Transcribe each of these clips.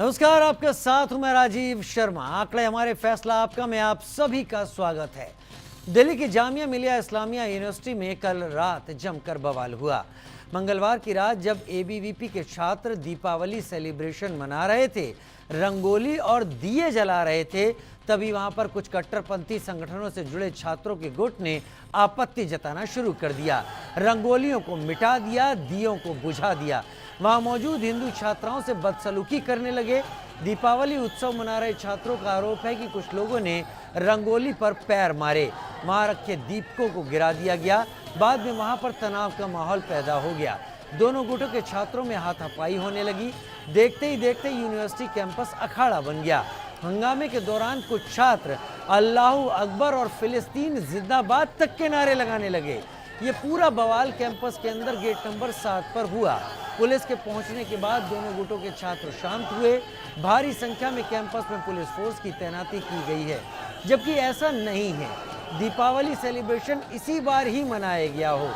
नमस्कार, आपके साथ हूं मैं राजीव शर्मा। आंकड़े हमारे फैसला आपका में आप सभी का स्वागत है। दिल्ली की जामिया मिलिया इस्लामिया यूनिवर्सिटी में कल रात जमकर बवाल हुआ। मंगलवार की रात जब एबीवीपी के छात्र दीपावली सेलिब्रेशन मना रहे थे, रंगोली और दिए जला रहे थे, तभी वहां पर कुछ कट्टरपंथी संगठनों से जुड़े छात्रों के गुट ने आपत्ति जताना शुरू कर दिया। रंगोलियों को मिटा दिया, दियों को बुझा दिया। वहां मौजूद हिंदू छात्राओं से बदसलूकी करने लगे। दीपावली उत्सव मना रहे छात्रों का आरोप है कि कुछ लोगों ने रंगोली पर पैर मारे, वहां रखे दीपकों को गिरा दिया गया। बाद में वहां पर तनाव का माहौल पैदा हो गया। दोनों गुटों के छात्रों में हाथापाई होने लगी। देखते ही देखते यूनिवर्सिटी कैंपस अखाड़ा बन गया। हंगामे के दौरान कुछ छात्र अल्लाहू अकबर और फिलिस्तीन जिंदाबाद तक के नारे लगाने लगे। ये पूरा बवाल कैंपस के अंदर गेट नंबर 7 पर हुआ। पुलिस के पहुंचने के बाद दोनों गुटों के छात्र शांत हुए। भारी संख्या में कैंपस में पुलिस फोर्स की तैनाती की गई है, जबकि ऐसा नहीं है। दीपावली सेलिब्रेशन इसी बार ही मनाया गया हो।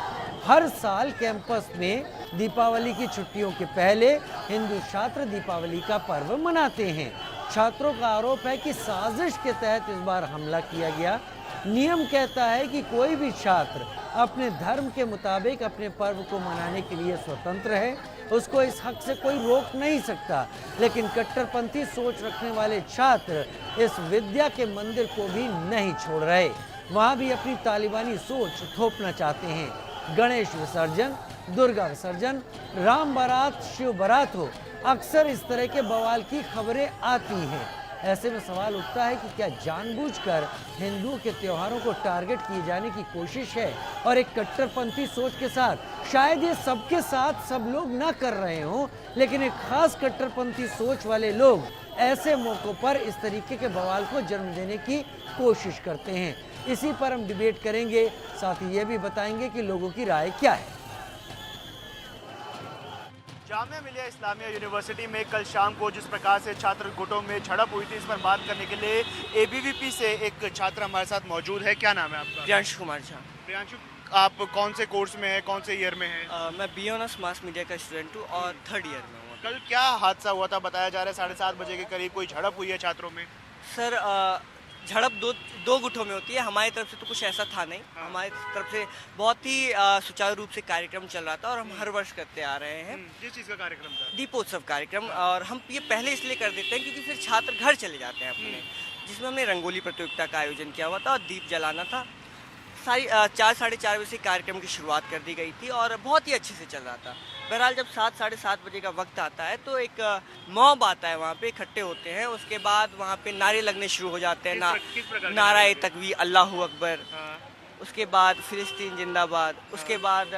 हर साल कैंपस में दीपावली की छुट्टियों के पहले हिंदू छात्र दीपावली का पर्व मनाते हैं। छात्रों का आरोप है कि साजिश के तहत इस बार हमला किया गया। नियम कहता है कि कोई भी छात्र अपने धर्म के मुताबिक अपने पर्व को मनाने के लिए स्वतंत्र है, उसको इस हक से कोई रोक नहीं सकता। लेकिन कट्टरपंथी सोच रखने वाले छात्र इस विद्या के मंदिर को भी नहीं छोड़ रहे। वहां भी अपनी तालिबानी सोच थोपना चाहते हैं। गणेश विसर्जन, दुर्गा विसर्जन, राम बारात, शिव बारात हो, अक्सर इस तरह के बवाल की खबरें आती हैं। ऐसे में सवाल उठता है कि क्या जानबूझकर हिंदुओं के त्योहारों को टारगेट किए जाने की कोशिश है, और एक कट्टरपंथी सोच के साथ। शायद ये सबके साथ सब लोग ना कर रहे हों, लेकिन एक खास कट्टरपंथी सोच वाले लोग ऐसे मौक़ों पर इस तरीके के बवाल को जन्म देने की कोशिश करते हैं। इसी पर हम डिबेट करेंगे, साथ ही ये भी बताएंगे कि लोगों की राय क्या है। जामिया मिलिया इस्लामिया यूनिवर्सिटी में कल शाम को जिस प्रकार से छात्र गुटों में झड़प हुई थी, इस पर बात करने के लिए एबीवीपी से एक छात्र हमारे साथ मौजूद है। क्या नाम है आपका? प्रियांशु कुमार झा। प्रियांशु, आप कौन से कोर्स में हैं, कौन से ईयर में हैं? मैं बी ऑनर्स मास मीडिया का स्टूडेंट हूँ और 3rd ईयर में हूँ। कल क्या हादसा हुआ था? बताया जा रहा है 7:30 बजे के करीब कोई झड़प हुई है छात्रों में। सर, झड़प दो गुटों में होती है। हमारी तरफ से तो कुछ ऐसा था नहीं। हमारी तरफ से बहुत ही सुचारू रूप से कार्यक्रम चल रहा था और हम हर वर्ष करते आ रहे हैं। किस चीज़ का कार्यक्रम था? दीपोत्सव कार्यक्रम। और हम ये पहले इसलिए कर देते हैं क्योंकि फिर छात्र घर चले जाते हैं अपने, जिसमें हमने रंगोली प्रतियोगिता का आयोजन किया हुआ था और दीप जलाना था। 4 साढ़े 4 बजे से कार्यक्रम की शुरुआत कर दी गई थी और बहुत ही अच्छे से चल रहा था। बहरहाल जब 7 साढ़े 7 बजे का वक्त आता है तो एक मॉब आता है, वहाँ पे इकट्ठे होते हैं। उसके बाद वहाँ पे नारे लगने शुरू हो जाते हैं। नाराए तकबीर, अल्लाहू अकबर। उसके बाद फिलिस्तीन जिंदाबाद। उसके बाद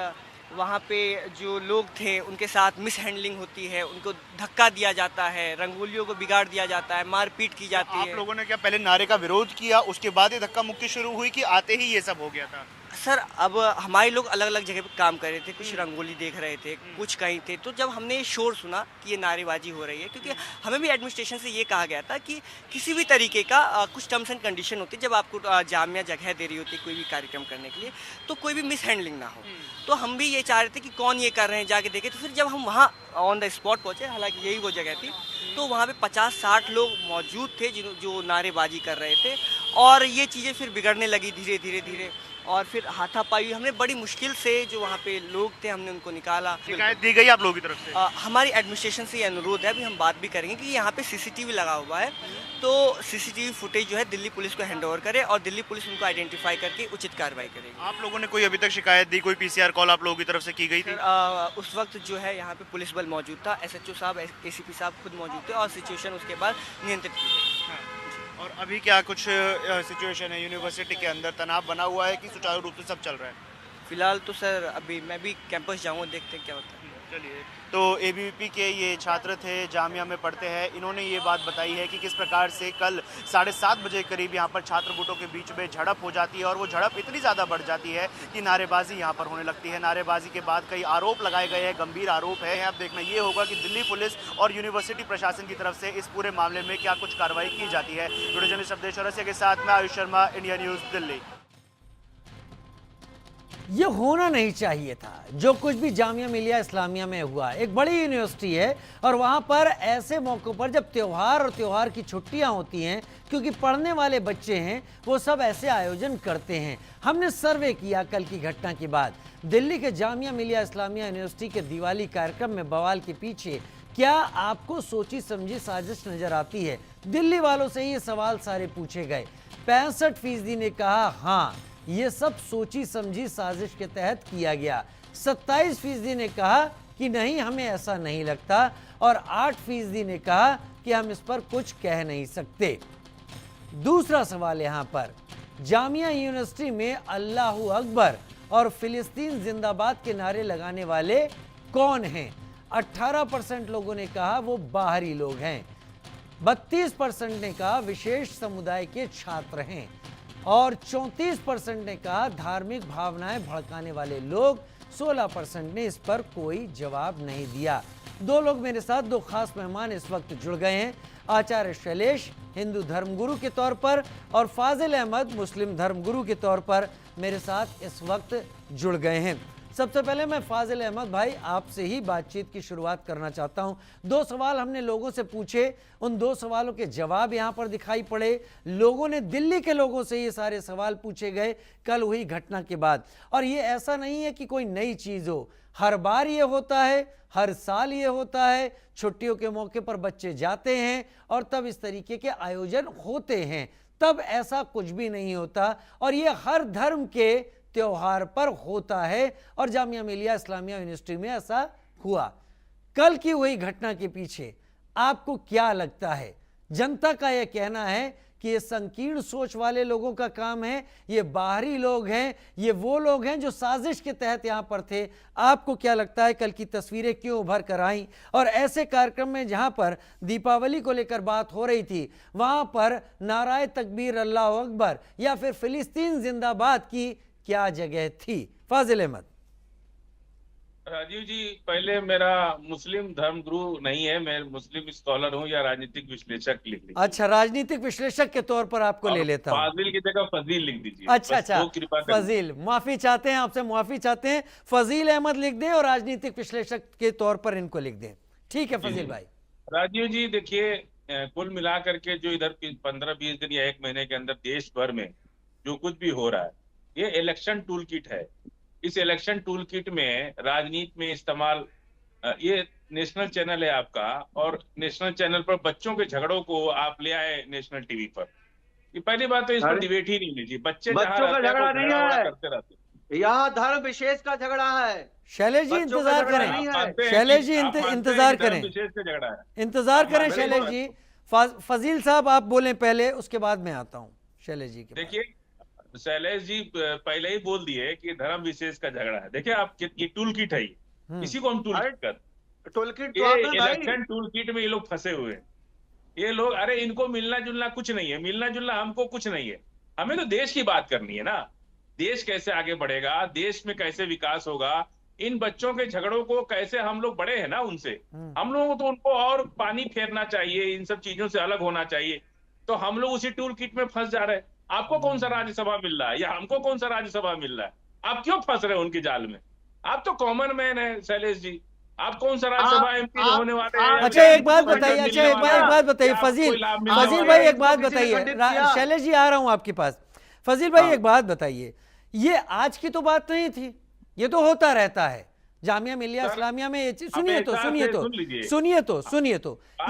वहाँ पे जो लोग थे उनके साथ मिस हैंडलिंग होती है, उनको धक्का दिया जाता है, रंगोलियों को बिगाड़ दिया जाता है, मारपीट की जाती है। आप लोगों ने क्या पहले नारे का विरोध किया, उसके बाद ये धक्का मुक्की शुरू हुई कि आते ही ये सब हो गया था? सर, अब हमारे लोग अलग अलग जगह पे काम कर रहे थे। कुछ रंगोली देख रहे थे, कुछ कहीं थे। तो जब हमने शोर सुना कि ये नारेबाजी हो रही है, क्योंकि हमें भी एडमिनिस्ट्रेशन से ये कहा गया था कि किसी भी तरीके का कुछ टर्म्स एंड कंडीशन होती है जब आपको जामिया जगह दे रही होती है कोई भी कार्यक्रम करने के लिए, तो कोई भी मिस हैंडलिंग ना हो। तो हम भी ये चाह रहे थे कि कौन ये कर रहे हैं, जाके देखे। तो फिर जब हम वहाँ ऑन द स्पॉट पहुँचे, हालांकि यही वो जगह थी, तो वहाँ पे 50-60 लोग मौजूद थे जो नारेबाजी कर रहे थे। और ये चीज़ें फिर बिगड़ने लगी धीरे धीरे और फिर हाथापाई। हमने बड़ी मुश्किल से जो वहाँ पे लोग थे हमने उनको निकाला। शिकायत दी गई आप लोगों की तरफ से? हमारी एडमिनिस्ट्रेशन से ये अनुरोध है, अभी हम बात भी करेंगे कि यहाँ पे सीसीटीवी लगा हुआ है, तो सीसीटीवी फुटेज जो है दिल्ली पुलिस को हैंडओवर करे और दिल्ली पुलिस उनको आइडेंटिफाई करके उचित कार्रवाई करेगी। आप लोगों ने कोई अभी तक शिकायत दी, कोई पीसीआर कॉल आप लोगों की तरफ से की गई थी? उस वक्त जो है यहाँ पे पुलिस बल मौजूद था, एसएचओ साहब, एसीपी साहब खुद मौजूद थे और सिचुएशन उसके बाद नियंत्रित की गई। और अभी क्या कुछ सिचुएशन है यूनिवर्सिटी के अंदर? तनाव बना हुआ है कि सुचारू रूप से सब चल रहा है? फिलहाल तो सर अभी मैं भी कैंपस जाऊँगा, देखते हैं क्या होता है। चलिए, तो एबीवीपी के ये छात्र थे, जामिया में पढ़ते हैं। इन्होंने ये बात बताई है कि किस प्रकार से कल 7:30 बजे करीब यहाँ पर छात्र गुटों के बीच में झड़प हो जाती है और वो झड़प इतनी ज़्यादा बढ़ जाती है कि नारेबाजी यहाँ पर होने लगती है। नारेबाजी के बाद कई आरोप लगाए गए हैं, गंभीर आरोप है। अब देखना ये होगा कि दिल्ली पुलिस और यूनिवर्सिटी प्रशासन की तरफ से इस पूरे मामले में क्या कुछ कार्रवाई की जाती है। वीडियो जर्नलिस्ट अवधेश चौरसिया के साथ मैं आयुष शर्मा, इंडिया न्यूज़, दिल्ली। ये होना नहीं चाहिए था। जो कुछ भी जामिया मिलिया इस्लामिया में हुआ, एक बड़ी यूनिवर्सिटी है और वहाँ पर ऐसे मौक़ों पर जब त्यौहार और त्यौहार की छुट्टियाँ होती हैं, क्योंकि पढ़ने वाले बच्चे हैं, वो सब ऐसे आयोजन करते हैं। हमने सर्वे किया कल की घटना के बाद। दिल्ली के जामिया मिलिया इस्लामिया यूनिवर्सिटी के दिवाली कार्यक्रम में बवाल के पीछे क्या आपको सोची समझी साजिश नजर आती है? दिल्ली वालों से ये सवाल सारे पूछे गए। 65% ने कहा हाँ, ये सब सोची समझी साजिश के तहत किया गया। 27% ने कहा कि नहीं, हमें ऐसा नहीं लगता, और 8% ने कहा कि हम इस पर कुछ कह नहीं सकते। दूसरा सवाल यहाँ पर, जामिया यूनिवर्सिटी में अल्लाहू अकबर और फिलिस्तीन जिंदाबाद के नारे लगाने वाले कौन हैं? 18% लोगों ने कहा वो बाहरी लोग हैं, 32% ने कहा विशेष समुदाय के छात्र हैं, और 34% ने कहा धार्मिक भावनाएं भड़काने वाले लोग। 16% ने इस पर कोई जवाब नहीं दिया। दो लोग मेरे साथ, दो खास मेहमान इस वक्त जुड़ गए हैं। आचार्य शैलेश हिंदू धर्मगुरु के तौर पर और फाजिल अहमद मुस्लिम धर्मगुरु के तौर पर मेरे साथ इस वक्त जुड़ गए हैं। सबसे पहले मैं फाजिल अहमद भाई आपसे ही बातचीत की शुरुआत करना चाहता हूं। दो सवाल हमने लोगों से पूछे, उन दो सवालों के जवाब यहां पर दिखाई पड़े। लोगों ने, दिल्ली के लोगों से ये सारे सवाल पूछे गए कल हुई घटना के बाद। और ये ऐसा नहीं है कि कोई नई चीज़ हो, हर बार ये होता है, हर साल ये होता है। छुट्टियों के मौके पर बच्चे जाते हैं और तब इस तरीके के आयोजन होते हैं, तब ऐसा कुछ भी नहीं होता। और ये हर धर्म के त्योहार पर होता है और जामिया मिलिया इस्लामिया यूनिवर्सिटी में ऐसा हुआ। कल की हुई घटना के पीछे आपको क्या लगता है? जनता का यह कहना है कि ये संकीर्ण सोच वाले लोगों का काम है, ये बाहरी लोग हैं, ये वो लोग हैं जो साजिश के तहत यहाँ पर थे। आपको क्या लगता है कल की तस्वीरें क्यों उभर कर आईं? और ऐसे कार्यक्रम में जहाँ पर दीपावली को लेकर बात हो रही थी, वहाँ पर नाराए तकबीर अल्लाह अकबर या फिर फिलिस्तीन जिंदाबाद की क्या जगह थी? फाजिल अहमद। राजीव जी, पहले मेरा मुस्लिम धर्मगुरु नहीं है, मैं मुस्लिम स्कॉलर हूँ या राजनीतिक विश्लेषक लिख लीजिए। अच्छा, राजनीतिक विश्लेषक के तौर पर आपको ले लेता हूँ। फाजिल की जगह फजील लिख दीजिए। अच्छा, फजील, माफी चाहते हैं आपसे, माफी चाहते हैं। फजील अहमद लिख दें और राजनीतिक विश्लेषक के तौर पर इनको लिख दें। ठीक है फजील भाई। राजीव जी देखिए, कुल मिलाकर के जो इधर 15-20 दिन या 1 महीने के अंदर देश भर में जो कुछ भी हो रहा है, ये इलेक्शन टूल किट है। इस इलेक्शन टूल किट में राजनीति में इस्तेमाल, ये नेशनल चैनल है आपका, और नेशनल चैनल पर बच्चों के झगड़ों को आप ले आए नेशनल टीवी पर। ये पहली बात तो इस पर डिबेट ही नहीं होनी चाहिए। बच्चों का झगड़ा नहीं है, करते रहते, यहाँ धर्म विशेष का झगड़ा है। शैलेश जी इंतजार करें, शैलेश जी इंतजार करें, विशेष का झगड़ा है, इंतजार करें शैलेश जी। फजील साहब आप बोलें पहले, उसके बाद मैं आता हूँ शैलेश जी के। देखिए शैलेश जी पहले ही बोल दिए कि धर्म विशेष का झगड़ा है। देखिए आप, ये टूल किट है, इसी को हम टूल किट कर, tool kit election tool kit में ये लोग फंसे हुए हैं। ये लोग, अरे इनको मिलना जुलना कुछ नहीं है, मिलना जुलना हमको कुछ नहीं है। हमें तो देश की बात करनी है ना, देश कैसे आगे बढ़ेगा, देश में कैसे विकास होगा, इन बच्चों के झगड़ों को कैसे, हम लोग बड़े हैं ना उनसे, हम लोगों को तो उनको और पानी फेरना चाहिए, इन सब चीजों से अलग होना चाहिए। तो हम लोग उसी टूल किट में फंस जा रहे हैं। आपको कौन सा राज्यसभा मिल रहा है या हमको कौन सा राज्यसभा मिल रहा है? आप क्यों फंस रहे हो उनके जाल में? आप तो कॉमन मैन है शैलेश जी, आप कौन सा राज्यसभा एमपी होने वाले हैं? अच्छा एक बात बताइए, फजील भाई एक बात बताइए। शैलेश जी आ रहा हूं आपके पास। फजील भाई एक बात बताइए, ये आज की तो बात नहीं थी, ये तो होता रहता है जामिया मिलिया इस्लामिया में। ये सुनिए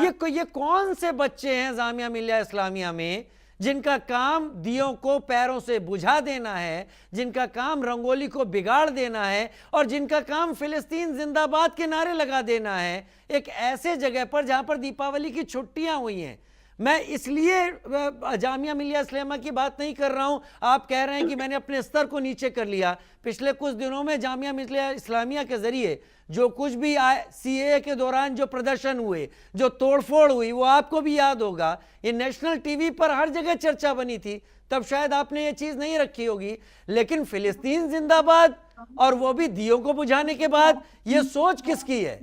तो ये कौन से बच्चे हैं जामिया मिलिया इस्लामिया में जिनका काम दियों को पैरों से बुझा देना है, जिनका काम रंगोली को बिगाड़ देना है और जिनका काम फिलिस्तीन जिंदाबाद के नारे लगा देना है, एक ऐसे जगह पर जहां पर दीपावली की छुट्टियां हुई हैं। मैं इसलिए जामिया मिलिया इस्लामिया की बात नहीं कर रहा हूं। आप कह रहे हैं कि मैंने अपने स्तर को नीचे कर लिया। पिछले कुछ दिनों में जामिया मिलिया इस्लामिया के जरिए जो कुछ भी सीएए के दौरान जो प्रदर्शन हुए, जो तोड़फोड़ हुई, वो आपको भी याद होगा। ये नेशनल टीवी पर हर जगह चर्चा बनी थी, तब शायद आपने ये चीज नहीं रखी होगी। लेकिन फिलिस्तीन जिंदाबाद, और वो भी दियों को बुझाने के बाद, ये सोच किसकी है?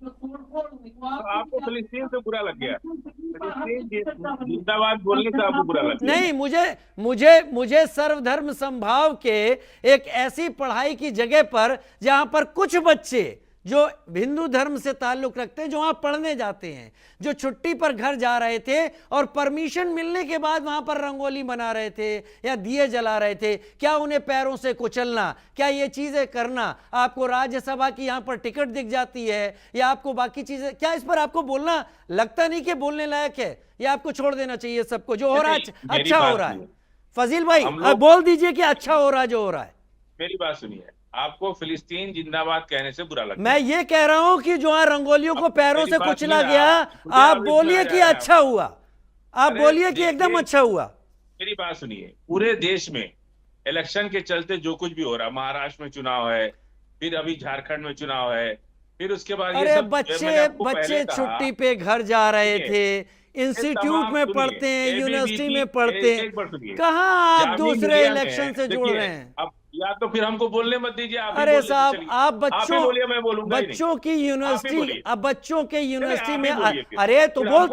आपको फिलिस्तीन से बुरा लग गया? जिंदाबाद बोलने से आपको बुरा लगता है? नहीं, मुझे सर्वधर्म समभाव के एक ऐसी पढ़ाई की जगह पर जहां पर कुछ बच्चे जो हिंदू धर्म से ताल्लुक रखते हैं, जो वहां पढ़ने जाते हैं, जो छुट्टी पर घर जा रहे थे और परमिशन मिलने के बाद वहां पर रंगोली बना रहे थे या दिए जला रहे थे, क्या उन्हें पैरों से कुचलना, क्या ये चीजें करना, आपको राज्यसभा की यहां पर टिकट दिख जाती है या आपको बाकी चीजें, क्या इस पर आपको बोलना लगता नहीं कि बोलने लायक है, या आपको छोड़ देना चाहिए सबको? जो हो रहा है अच्छा हो रहा है। फजील भाई आप बोल दीजिए कि अच्छा हो रहा है जो हो रहा है। मेरी बात सुनिए, आपको फिलिस्तीन जिंदाबाद कहने से बुरा लगता है? मैं ये कह रहा हूं कि जो रंगोलियों को पैरों से कुचला गया, आप बोलिए कि अच्छा हुआ, आप बोलिए कि एकदम अच्छा हुआ। मेरी बात सुनिए, पूरे देश में इलेक्शन के चलते जो कुछ भी हो रहा, महाराष्ट्र में चुनाव है, फिर अभी झारखंड में चुनाव है, फिर उसके बाद अरे बच्चे छुट्टी पे घर जा रहे थे, इंस्टीट्यूट में पढ़ते हैं, यूनिवर्सिटी में पढ़ते हैं, कहाँ आप दूसरे इलेक्शन से जुड़ रहे हैं? अब या तो फिर हमको बोलने मत दीजिए। अरे साहब, आप बोलिए, मैं बोलूंगा ही नहीं। बच्चों की यूनिवर्सिटी, अब बच्चों के यूनिवर्सिटी में, बोलिए अरे तो बोल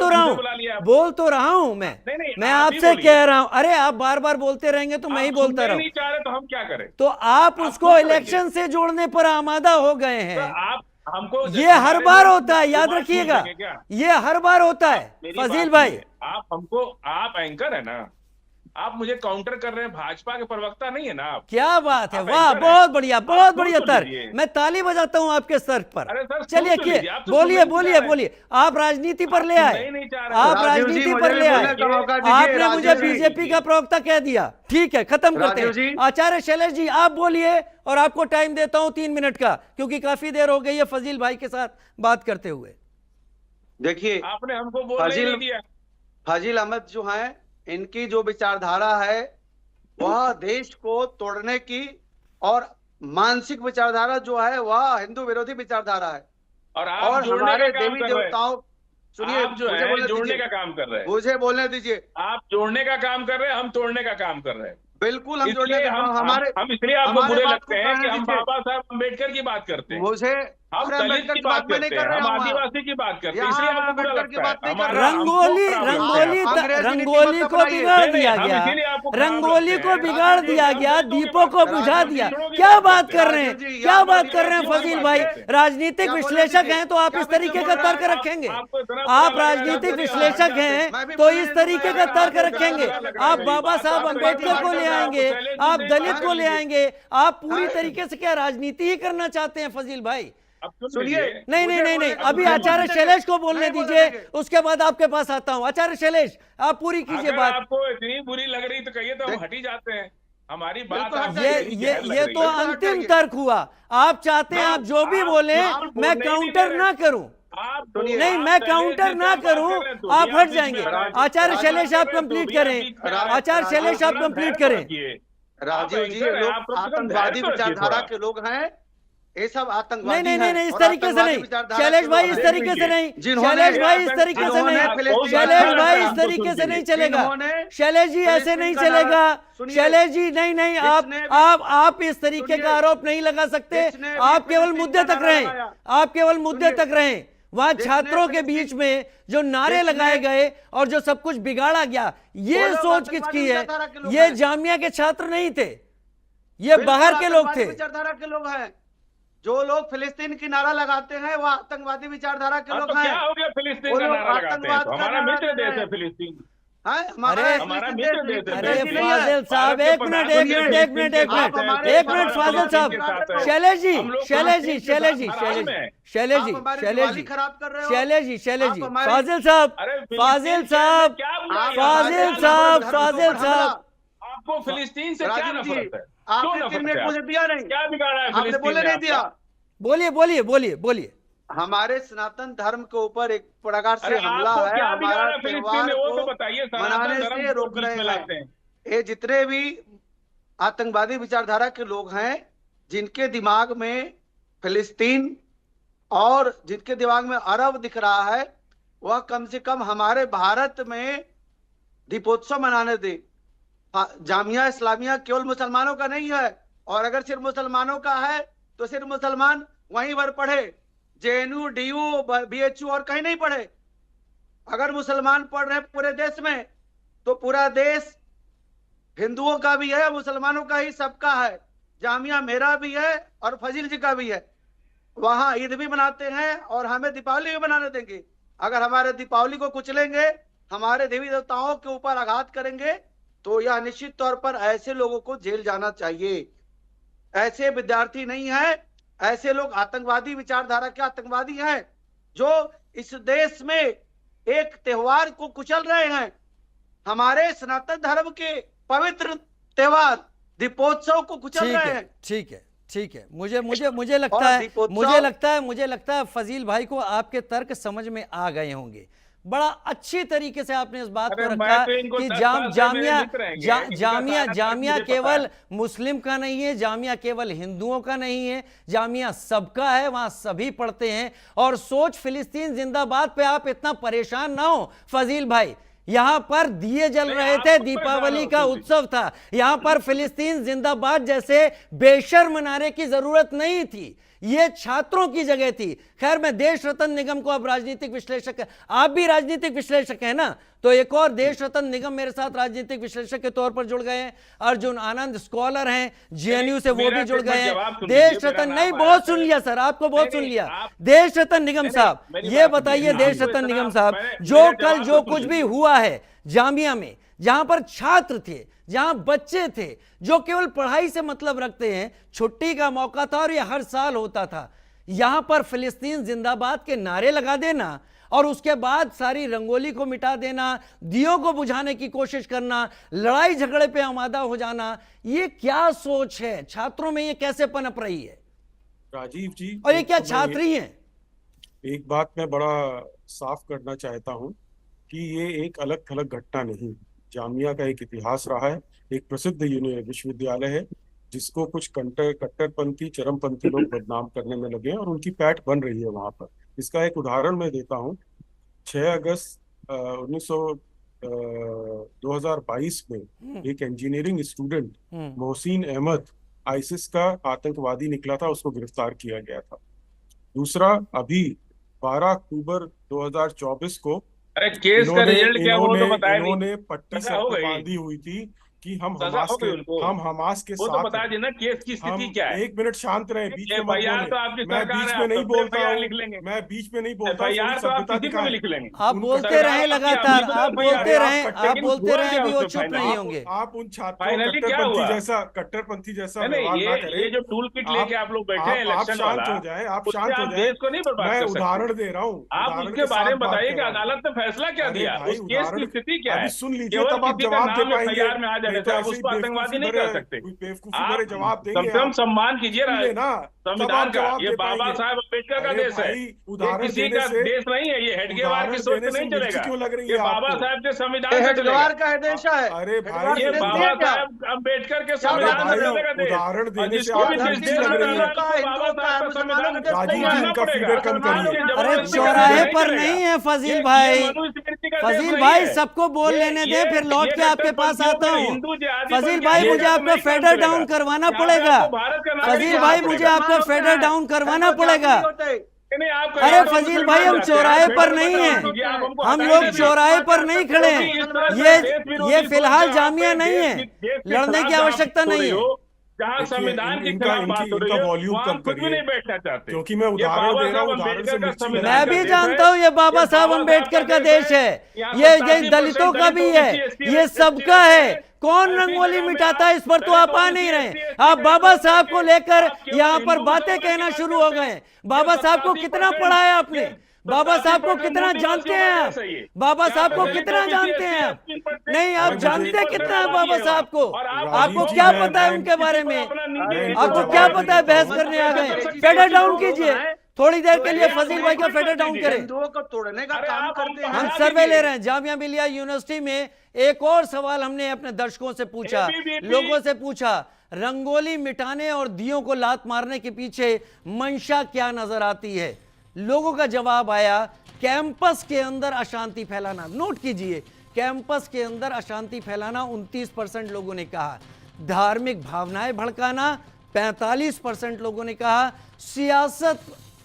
तो रहा हूं मैं आपसे कह रहा हूं। अरे आप बार बार बोलते रहेंगे तो मैं ही बोलता रहूं। नहीं चाह रहे तो हम क्या करें? तो आप उसको इलेक्शन से जोड़ने पर आमादा हो गए हैं। आप हमको, ये हर बार होता है, याद रखिएगा, ये हर बार होता है। फजील भाई, आप एंकर है ना, आप मुझे काउंटर कर रहे हैं, भाजपा के प्रवक्ता नहीं है ना आप। क्या बात है, वाह, बहुत बढ़िया तर्क, मैं ताली बजाता हूं आपके सर पर। चलिए बोलिए, आप राजनीति पर ले आए, आप राजनीति पर ले आए, आपने मुझे बीजेपी का प्रवक्ता कह दिया, ठीक है, खत्म करते हैं। आचार्य शैलेश जी आप बोलिए, और आपको टाइम देता हूं 3 मिनट का, क्योंकि काफी देर हो गई है फजील भाई के साथ बात करते हुए। देखिए, आपने हमको बोलने नहीं दिया। फजील अहमद जो है, इनकी जो विचारधारा है वह देश को तोड़ने की, और मानसिक विचारधारा जो है वह हिंदू विरोधी विचारधारा है। और हमारे देवी देवताओं, सुनिए, आप जो है जोड़ने का काम कर रहे हैं, मुझे बोलने दीजिए। आप जोड़ने का काम कर रहे हैं, हम तोड़ने का काम कर रहे हैं। बिल्कुल हम जोड़ने का, हम इसलिए आपको बुरे लगते हैं कि हम बाबा साहब अम्बेडकर की बात करते हैं, मुझे हम दलित की बात करते हैं, हम आदिवासी की बात करते हैं, इसलिए आपको बुरा लगता है। रंगोली को बिगाड़ दिया गया, रंगोली को बिगाड़ दिया गया, दीपों को बुझा दिया। क्या बात कर रहे हैं, क्या बात कर रहे हैं फजील भाई? राजनीतिक विश्लेषक हैं तो आप इस तरीके का तर्क रखेंगे? आप राजनीतिक विश्लेषक हैं तो इस तरीके का तर्क रखेंगे? आप बाबा साहब अम्बेडकर को ले आएंगे, आप दलित को ले आएंगे, आप पूरी तरीके से क्या राजनीति ही करना चाहते हैं फजील भाई? सुनिए, नहीं, अभी आचार्य शैलेश को बोलने दीजिए, उसके बाद आपके पास आता हूं। आचार्य शैलेश आप पूरी कीजिए बात। आपको इतनी बुरी लग रही तो कहिए, तो हम हट ही जाते हैं। हमारी बात ये तो अंतिम तर्क हुआ। आप चाहते हैं आप जो भी बोले मैं काउंटर ना करूं, नहीं मैं काउंटर ना करूं, आप हट जाएंगे। आचार्य शैलेश आप कंप्लीट करें, आचार्य शैलेश आप कंप्लीट करें। राजीव जी, ये लोग आतंकवादी विचारधारा के लोग हैं, ये सब आतंकवादी नहीं, इस तरीके से नहीं शैलेश भाई, इस तरीके से नहीं शैलेश भाई, इस तरीके से नहीं शैलेश भाई, इस तरीके से नहीं चलेगा शैलेश जी, ऐसे नहीं चलेगा शैलेश जी। नहीं, आप इस तरीके का आरोप नहीं लगा सकते। आप केवल मुद्दे तक रहें, आप केवल मुद्दे तक रहें। वहां छात्रों के बीच में जो नारे लगाए गए और जो सब कुछ बिगाड़ा गया, ये सोच किसकी है? ये जामिया के छात्र नहीं थे, ये बाहर के लोग थे, विचारधारा के लोग हैं। जो लोग फिलिस्तीन की नारा लगाते हैं वो आतंकवादी विचारधारा के लोग हैं। क्या हो गया फिलिस्तीन का नारा लगाते हैं? तो हमारा मित्र देश है फिलिस्तीन। हमारा मित्र देश है। अरे फाजिल साहब, एक मिनट फाजिल साहब, शैलेश जी, फाजिल साहब, आपको फिलिस्तीन से क्या नफरत है? आपने 3 मिनट मुझे दिया नहीं, क्या बिगाड़ा है? आपने बोले नहीं दिया। बोलिए। हमारे सनातन धर्म के ऊपर एक प्रकार से हमला है, हमारा त्योहार को मनाने से रोक रहे हैं। ये जितने भी आतंकवादी विचारधारा के लोग हैं, जिनके दिमाग में फिलिस्तीन और जिनके दिमाग में अरब दिख रहा है, वह कम से कम हमारे भारत में दीपोत्सव मनाने दे। जामिया इस्लामिया केवल मुसलमानों का नहीं है, और अगर सिर्फ मुसलमानों का है तो सिर्फ मुसलमान वहीं पर पढ़े, JNU, DU, BHU और कहीं नहीं पढ़े। अगर मुसलमान पढ़ रहे हैं पूरे देश में तो पूरा देश हिंदुओं का भी है, मुसलमानों का ही, सबका है। जामिया मेरा भी है और फजील जी का भी है। वहां ईद भी मनाते हैं और हमें दीपावली भी मनाने देंगे। अगर हमारे दीपावली को कुचलेंगे, हमारे देवी देवताओं के ऊपर आघात करेंगे, तो यह निश्चित तौर पर ऐसे लोगों को जेल जाना चाहिए। ऐसे विद्यार्थी नहीं है, ऐसे लोग आतंकवादी विचारधारा के आतंकवादी हैं जो इस देश में एक त्योहार को कुचल रहे हैं। हमारे सनातन धर्म के पवित्र त्योहार दीपोत्सव को कुचल रहे हैं। ठीक है, ठीक है। मुझे लगता है फजील भाई को आपके तर्क समझ में आ गए होंगे। बड़ा अच्छी तरीके से आपने इस बात को रखा कि जामिया केवल मुस्लिम का नहीं है, जामिया केवल हिंदुओं का नहीं है, जामिया सबका है, वहां सभी पढ़ते हैं। और सोच फिलिस्तीन जिंदाबाद पे आप इतना परेशान ना हो फजील भाई। यहां पर दिए जल रहे थे, दीपावली का उत्सव था, यहां पर फिलिस्तीन जिंदाबाद जैसे बेशर्म नारे की जरूरत नहीं थी, ये छात्रों की जगह थी। खैर, मैं देश रत्न निगम को, अब राजनीतिक विश्लेषक, आप भी राजनीतिक विश्लेषक हैं ना, तो एक और देश रत्न निगम मेरे साथ राजनीतिक विश्लेषक के तौर पर जुड़ गए हैं। अर्जुन आनंद स्कॉलर हैं जेएनयू से, वो भी जुड़ गए हैं। देश रत्न नहीं, बहुत सुन लिया सर, आपको बहुत सुन लिया। देश रत्न निगम साहब, ये बताइए देश रत्न निगम साहब, जो कल जो कुछ भी हुआ है जामिया में, जहां पर छात्र थे, जहां बच्चे थे जो केवल पढ़ाई से मतलब रखते हैं, छुट्टी का मौका था और यह हर साल होता था, यहां पर फिलिस्तीन जिंदाबाद के नारे लगा देना और उसके बाद सारी रंगोली को मिटा देना, दियों को बुझाने की कोशिश करना, लड़ाई झगड़े पे आमादा हो जाना, ये क्या सोच है? छात्रों में ये कैसे पनप रही है राजीव जी? और ये क्या छात्री हैं? एक बात मैं बड़ा साफ करना चाहता हूं कि ये एक अलग थलग घटना नहीं, जामिया का एक इतिहास रहा है, एक प्रसिद्ध विश्वविद्यालय है जिसको कुछ कट्टरपंथी चरमपंथी लोग बदनाम करने में लगे हैं और उनकी पैठ बन रही है वहां पर। इसका एक उदाहरण मैं देता हूं। 6 अगस्त 2022 में एक engineering student Mohsin Ahmed ISIS का आतंकवादी निकला था, उसको गिरफ्तार किया गया था। दूसरा, अभी 12 अक्टूबर 2024 को अरे केस का रिजल्ट क्या हुआ तो बताया नहीं। इन्होंने पट्टी सर पे बांधी हुई थी कि हम हमास के वो साथ तो बता देना केस की स्थिति क्या है। एक मिनट शांत रहे, बीच में मत एफआईआर तो आपकी मैं सरकार बीच है, में नहीं बोलता हूँ, लिख लेंगे। मैं बीच में नहीं बोलता हूँ, एफआईआर तो आप सभ्यता किसी पे भी लिख लेंगे। आप बोलते रहे लगातार, आप बोलते रहे, अभी वो चुप नहीं होंगे। आप उन छात्रों कट्टरपंथी जैसा व्यवहार ना करें। ये जो टूल किट लेके आप लोग बैठे हैं इलेक्शन वाला, शांत हो जाए, आप शांत हो जाए। देश को नहीं बर्बाद मैं कर सकते। उदाहरण दे रहा हूँ, आप उसके बारे में बताइए कि अदालत ने फैसला क्या दिया, उस केस की स्थिति क्या है। सुन लीजिए तब आप जवाब दे पाएंगे। में आ जाए आप उसको आतंकवादी नहीं कर सकते। आप जवाब देंगे, कम से कम सम्मान कीजिए ना संविधान का। ये बाबा साहब अम्बेडकर का देश है, ये किसी का देश नहीं है। ये हेडगेवार की सोच नहीं चलेगा। ये बाबा साहब के संविधान से हेडगेवार का देश है। अरे भाई, ये बाबा साहब अम्बेडकर के संविधान से चलेगा देश। उदाहरण देने से जिसको भी आपको जिस खुशी देश लग में रही है। बाबा साहब का संविधान राजीव जी, इनका फिगर कम करिए। अरे चौराहे पर नहीं है फजील भाई, फजील भाई सबको बोल लेने दे, फिर लौट के आपके पास आता हूँ। फजील भाई मुझे आपका फेडर डाउन करवाना पड़ेगा, फजील भाई मुझे आपका फेडर डाउन करवाना पड़ेगा। अरे फजील भाई, हम चौराहे पर नहीं हैं, हम लोग चौराहे पर नहीं खड़े हैं। ये फिलहाल जामिया नहीं है, लड़ने की आवश्यकता नहीं है। जहाँ संविधान की खिलाफ बात हो रही है, वहाँ हम खुद भी नहीं बैठना चाहते, क्योंकि मैं उदाहरण दे रहा हूँ। मैं भी जानता हूँ ये बाबा साहब अम्बेडकर का देश है, ये दलितों का भी है, ये सबका है। कौन रंगोली मिटाता है, इस पर तो आप आ नहीं रहे। आप बाबा साहब को लेकर यहाँ पर बातें कहना शुरू हो गए। बाबा साहब को कितना पढ़ा है आपने? बाबा साहब को कितना जानते हैं आप? बाबा साहब को कितना जानते हैं आप? नहीं, आप जानते कितना है बाबा साहब को? आपको क्या पता है उनके बारे में? आपको क्या पता है? बहस करने आ गए। फेडर डाउन कीजिए थोड़ी देर के लिए, फजील भाई का फेडर डाउन करें। हिंदुओं को तोड़ने का काम करते हैं। हम सर्वे ले रहे हैं जामिया मिलिया यूनिवर्सिटी में। एक और सवाल हमने अपने दर्शकों से पूछा, लोगों से पूछा, रंगोली मिटाने और दियों को लात मारने के पीछे मंशा क्या नजर आती है? लोगों का जवाब आया, कैंपस के अंदर अशांति फैलाना। नोट कीजिए, कैंपस के अंदर अशांति फैलाना 29% लोगों ने कहा, धार्मिक भावनाएं भड़काना 45% लोगों ने कहा, सियासत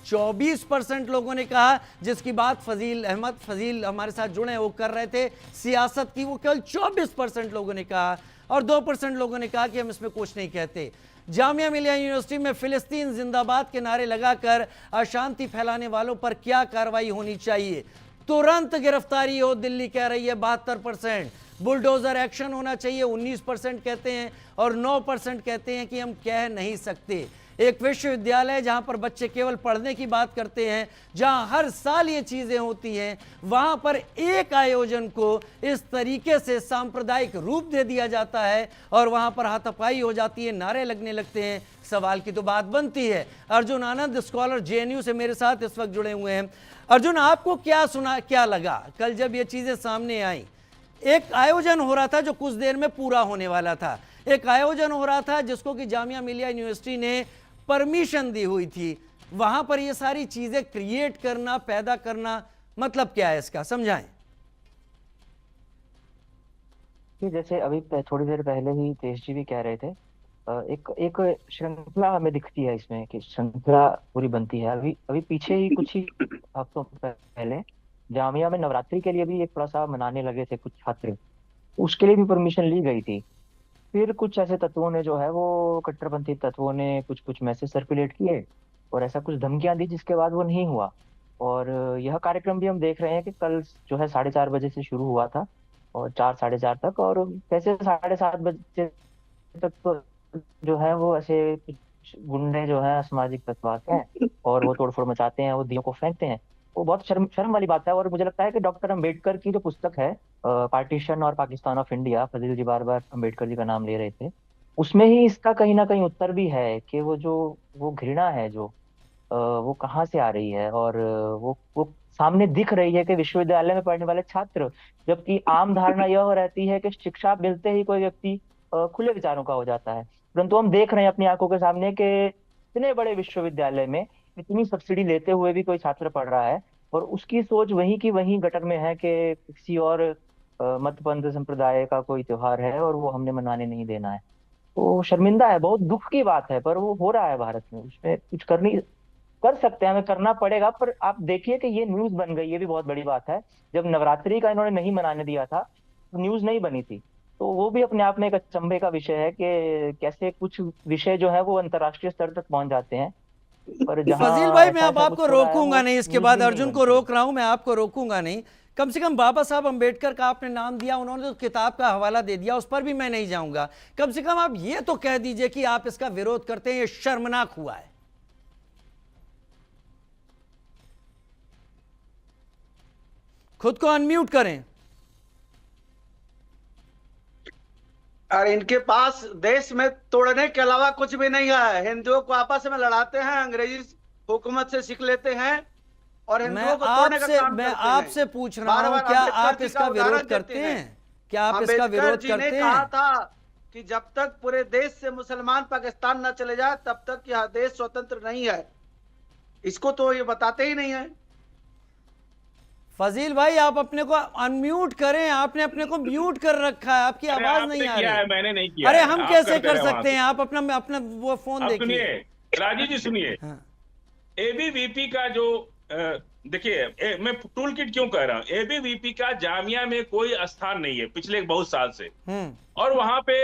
24% लोगों ने कहा, जिसकी बात फजील हमारे साथ जुड़े हैं वो कर रहे थे सियासत की, वो केवल 24% लोगों ने कहा, और 2% लोगों ने कहा कि हम इसमें कुछ नहीं कहते। जामिया मिलिया यूनिवर्सिटी में फिलिस्तीन जिंदाबाद के नारे लगाकर अशांति फैलाने वालों पर क्या कार्रवाई होनी चाहिए? तुरंत गिरफ्तारी हो, दिल्ली कह रही है 72%। बुलडोजर एक्शन होना चाहिए 19% कहते हैं, और 9% कहते हैं कि हम कह नहीं सकते। एक विश्वविद्यालय जहां पर बच्चे केवल पढ़ने की बात करते हैं, जहां हर साल ये चीजें होती हैं, वहां पर एक आयोजन को इस तरीके से सांप्रदायिक रूप दे दिया जाता है और वहां पर हाथापाई हो जाती है, नारे लगने लगते हैं। सवाल की तो बात बनती है। अर्जुन आनंद, स्कॉलर जेएनयू से मेरे साथ इस वक्त जुड़े हुए हैं। अर्जुन, आपको क्या लगा कल जब ये चीजें सामने आई? एक आयोजन हो रहा था जो कुछ देर में पूरा होने वाला था, एक आयोजन हो रहा था जिसको कि जामिया मिलिया यूनिवर्सिटी ने परमिशन दी हुई थी, वहां पर ये सारी चीजें क्रिएट करना, पैदा करना, मतलब क्या है इसका, समझाएं। जैसे अभी थोड़ी देर पहले ही तेज जी भी कह रहे थे, एक श्रृंखला हमें दिखती है इसमें, कि श्रृंखला पूरी बनती है। अभी पीछे ही कुछ ही हफ्तों पहले जामिया में नवरात्रि के लिए भी एक बड़ा सा मनाने लगे थे कुछ छात्र, उसके लिए भी परमिशन ली गई थी। फिर कुछ ऐसे तत्वों ने, जो है वो कट्टरपंथी तत्वों ने कुछ मैसेज सर्कुलेट किए और ऐसा कुछ धमकियां दी, जिसके बाद वो नहीं हुआ। और यह कार्यक्रम भी हम देख रहे हैं कि कल जो है 4:30 बजे से शुरू हुआ था और 4 साढ़े 4 तक, और कैसे 7:30 बजे तक तो जो है वो ऐसे कुछ गुंडे जो है असामाजिक तत्व आते हैं और वो तोड़फोड़ मचाते हैं, वो दियों को फेंकते हैं। वो बहुत शर्म वाली बात है। और मुझे लगता है कि डॉक्टर अम्बेडकर की जो पुस्तक है पार्टीशन और पाकिस्तान ऑफ इंडिया, फजील जी बार बार अम्बेडकर जी का नाम ले रहे थे, उसमें ही इसका कहीं ना कहीं उत्तर भी है कि वो घृणा है जो वो कहाँ से आ रही है। और वो सामने दिख रही है कि विश्वविद्यालय में पढ़ने वाले छात्र, जबकि आम धारणा यह रहती है कि शिक्षा मिलते ही कोई व्यक्ति खुले विचारों का हो जाता है, परंतु हम देख रहे हैं अपनी आंखों के सामने कि इतने बड़े विश्वविद्यालय में इतनी सब्सिडी लेते हुए भी कोई छात्र पढ़ रहा है और उसकी सोच वहीं की वहीं गटर में है कि किसी और मत पंथ संप्रदाय का कोई त्योहार है और वो हमने मनाने नहीं देना है। तो शर्मिंदा है, बहुत दुख की बात है, पर वो हो रहा है भारत में। उसमें कुछ कर सकते हैं, हमें करना पड़ेगा। पर आप देखिए कि ये न्यूज बन गई, ये भी बहुत बड़ी बात है। जब नवरात्रि का इन्होंने नहीं मनाने दिया था तो न्यूज नहीं बनी थी, तो वो भी अपने आप में एक अचंभे का विषय है कि कैसे कुछ विषय जो है वो अंतर्राष्ट्रीय स्तर तक पहुंच जाते हैं। पर फजील भाई, मैं अब आपको रोकूंगा नहीं, इसके बाद अर्जुन को रोक रहा हूं, मैं आपको रोकूंगा नहीं। कम से कम बाबा साहब अम्बेडकर का आपने नाम दिया, उन्होंने तो किताब का हवाला दे दिया, उस पर भी मैं नहीं जाऊंगा। कम से कम आप ये तो कह दीजिए कि आप इसका विरोध करते हैं, ये शर्मनाक हुआ है। खुद को अनम्यूट करें। और इनके पास देश में तोड़ने के अलावा कुछ भी नहीं है। हिंदुओं को आपस में लड़ाते हैं, अंग्रेजी हुकूमत से सीख लेते हैं और हिंदुओं को तोड़ने का काम करते हैं। मैं आपसे पूछ रहा हूं, क्या आप इसका विरोध करते हैं? क्या आप इसका विरोध करते हैं? कहा था कि जब तक पूरे देश से मुसलमान पाकिस्तान न चले जाए तब तक यह देश स्वतंत्र नहीं है। इसको तो ये बताते ही नहीं है। फजील भाई, आप अपने को अनम्यूट करें, आपने अपने को म्यूट कर रखा है, आपकी आवाज नहीं आ रही है। मैंने नहीं किया। अरे हम कैसे कर सकते हैं? आप अपना वो फोन देखिए। सुनिए राजीव जी, सुनिए। एबीवीपी का जो देखिए, मैं टूल किट क्यों कह रहा हूँ, एबीवीपी का जामिया में कोई स्थान नहीं है पिछले बहुत साल से, और वहां पे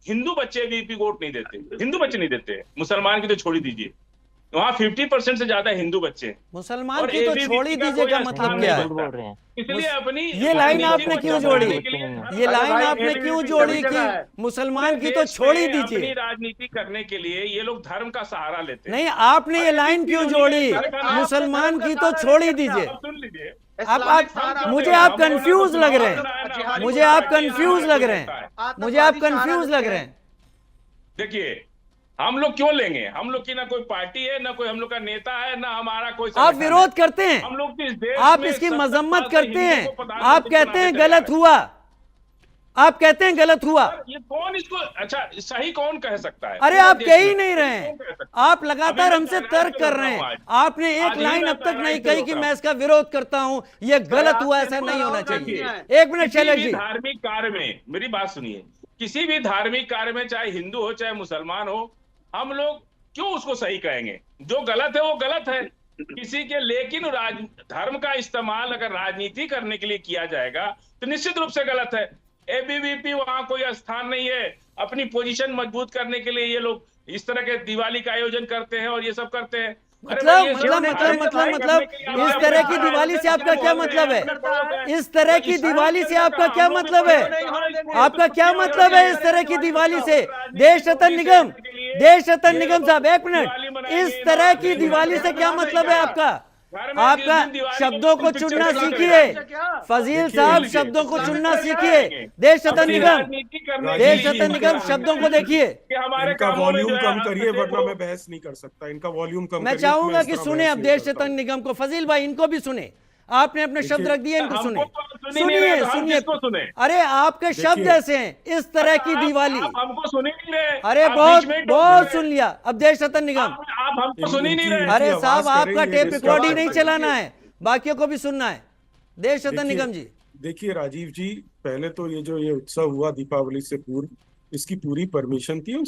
हिंदू बच्चे एबीवीपी वोट नहीं देते, हिंदू बच्चे नहीं देते, मुसलमान की तो छोड़ ही दीजिए। वहाँ 50% से ज्यादा हिंदू बच्चे, मुसलमान की तो छोड़ ही दीजिए का मतलब क्या है? इसलिए अपनी ये लाइन आपने क्यों जोड़ी? ये लाइन आपने क्यों जोड़ी कि मुसलमान की तो छोड़ ही दीजिए? अपनी राजनीति करने के लिए ये लोग धर्म का सहारा लेते हैं। नहीं, आपने ये लाइन क्यों जोड़ी, मुसलमान की तो छोड़ ही दीजिए? सुन लीजिए, आप मुझे आप कंफ्यूज लग रहे हैं, मुझे आप कंफ्यूज लग रहे हैं, मुझे आप कंफ्यूज लग रहे हैं। देखिए, हम लोग क्यों लेंगे? हम लोग की ना कोई पार्टी है, ना कोई हम लोग का नेता है, ना हमारा कोई। आप विरोध करते हैं, हम लोग इस देश आप इसकी मजम्मत करते हैं, आप कहते हैं गलत हुआ, आप कहते हैं गलत हुआ। ये कौन इसको अच्छा सही कौन कह सकता है? अरे आप कह ही नहीं रहे हैं, आप लगातार हमसे तर्क कर रहे हैं। आपने एक लाइन अब तक नहीं कही कि मैं इसका विरोध करता हूं, ये गलत हुआ, ऐसा नहीं होना चाहिए। एक मिनट शैलेश जी, धार्मिक कार्य में मेरी बात सुनिए, किसी भी धार्मिक कार्य में चाहे हिंदू हो चाहे मुसलमान हो, हम लोग क्यों उसको सही कहेंगे? जो गलत है वो गलत है, किसी के, लेकिन धर्म का इस्तेमाल अगर राजनीति करने के लिए किया जाएगा तो निश्चित रूप से गलत है। एबीवीपी वहां कोई स्थान नहीं है। अपनी पोजीशन मजबूत करने के लिए ये लोग इस तरह के दिवाली का आयोजन करते हैं और ये सब करते हैं। मतलब इस तरह की दिवाली से आपका क्या मतलब है? इस तरह की दिवाली से आपका क्या मतलब है? आपका क्या मतलब है इस तरह की दिवाली से? देश रतन निगम साहब, एक मिनट, इस तरह की दिवाली से क्या मतलब है आपका? आपका शब्दों को चुनना सीखिए फजील साहब, शब्दों को चुनना सीखिए। देश रतन निगम शब्दों को देखिए। इनका वॉल्यूम कम करिए वरना मैं बहस नहीं कर सकता। इनका वॉल्यूम कम मैं चाहूंगा कि सुने अब देश रतन निगम को। फजील भाई, इनको भी सुने। आपने अपने शब्द रख दिए, इनको सुने, सुनिए। अरे आपके शब्द ऐसे हैं, इस तरह की दिवाली। हमको सुन ही नहीं रहे। अरे बहुत सुन लिया। अब देश रतन निगम, आप हमको सुन ही नहीं रहे। अरे साहब, आपका टेप रिकॉर्ड ही नहीं चलाना है, बाकियों को भी सुनना है। देश रतन निगम जी, देखिए राजीव जी, पहले तो ये उत्सव हुआ दीपावली से पूर्व, इसकी पूरी परमिशन थी और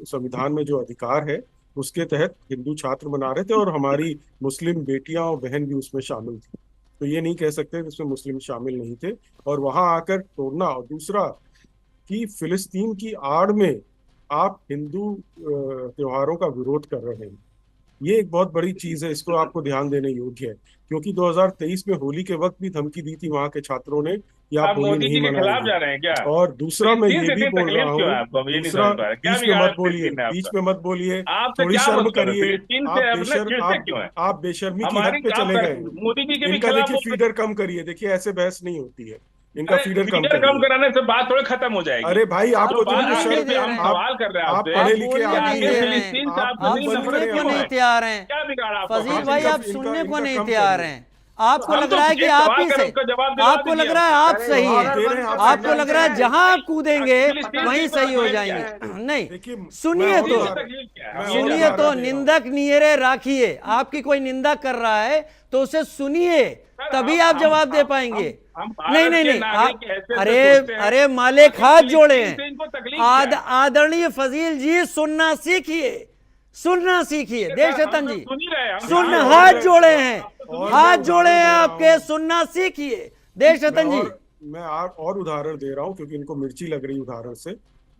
संविधान में जो अधिकार है उसके तहत हिंदू छात्र मना रहे थे और हमारी मुस्लिम बेटियां और बहन भी उसमें शामिल थी। तो ये नहीं कह सकते कि उसमें मुस्लिम शामिल नहीं थे। और वहां आकर तोड़ना, और दूसरा कि फिलिस्तीन की आड़ में आप हिंदू त्योहारों का विरोध कर रहे हैं, ये एक बहुत बड़ी चीज है। इसको आपको ध्यान देने योग्य है, क्योंकि 2023 में होली के वक्त भी धमकी दी थी वहां के छात्रों ने कि आप होली नहीं खिलाफ जा रहे हैं क्या? और दूसरा मैं ये भी बोल रहा हूँ, दूसरा बीच में मत बोलिए, थोड़ी शर्म करिए। आप बेशर्मी की हद पे चले गए। इनका देखिए फीडर कम करिए। देखिए ऐसे बहस नहीं होती है, इनका फीडर कम कराने से बात थोड़ी खत्म हो जाएगी। अरे भाई, आपको सवाल कर रहे हैं, आप पढ़े लिखे सुनने को नहीं तैयार हैं। फजील भाई, आप सुनने को नहीं तैयार हैं। आपको लग रहा है कि आप ही से, आपको लग रहा है आप सही है, आपको लग रहा है जहां आप कूदेंगे वहीं सही हो जाएंगे। नहीं, सुनिए तो निंदक नियरे राखिए। आपकी कोई निंदा कर रहा है तो उसे सुनिए, तभी आप जवाब दे पाएंगे। नहीं, अरे मालिक हाथ जोड़े हैं। आदरणीय फजील जी, सुनना सीखिए। देश रतन जी, हाथ जोड़े हैं आपके, सुनना सीखिए। देश रतन जी, मैं और उदाहरण दे रहा हूँ क्योंकि इनको मिर्ची लग रही उदाहरण से।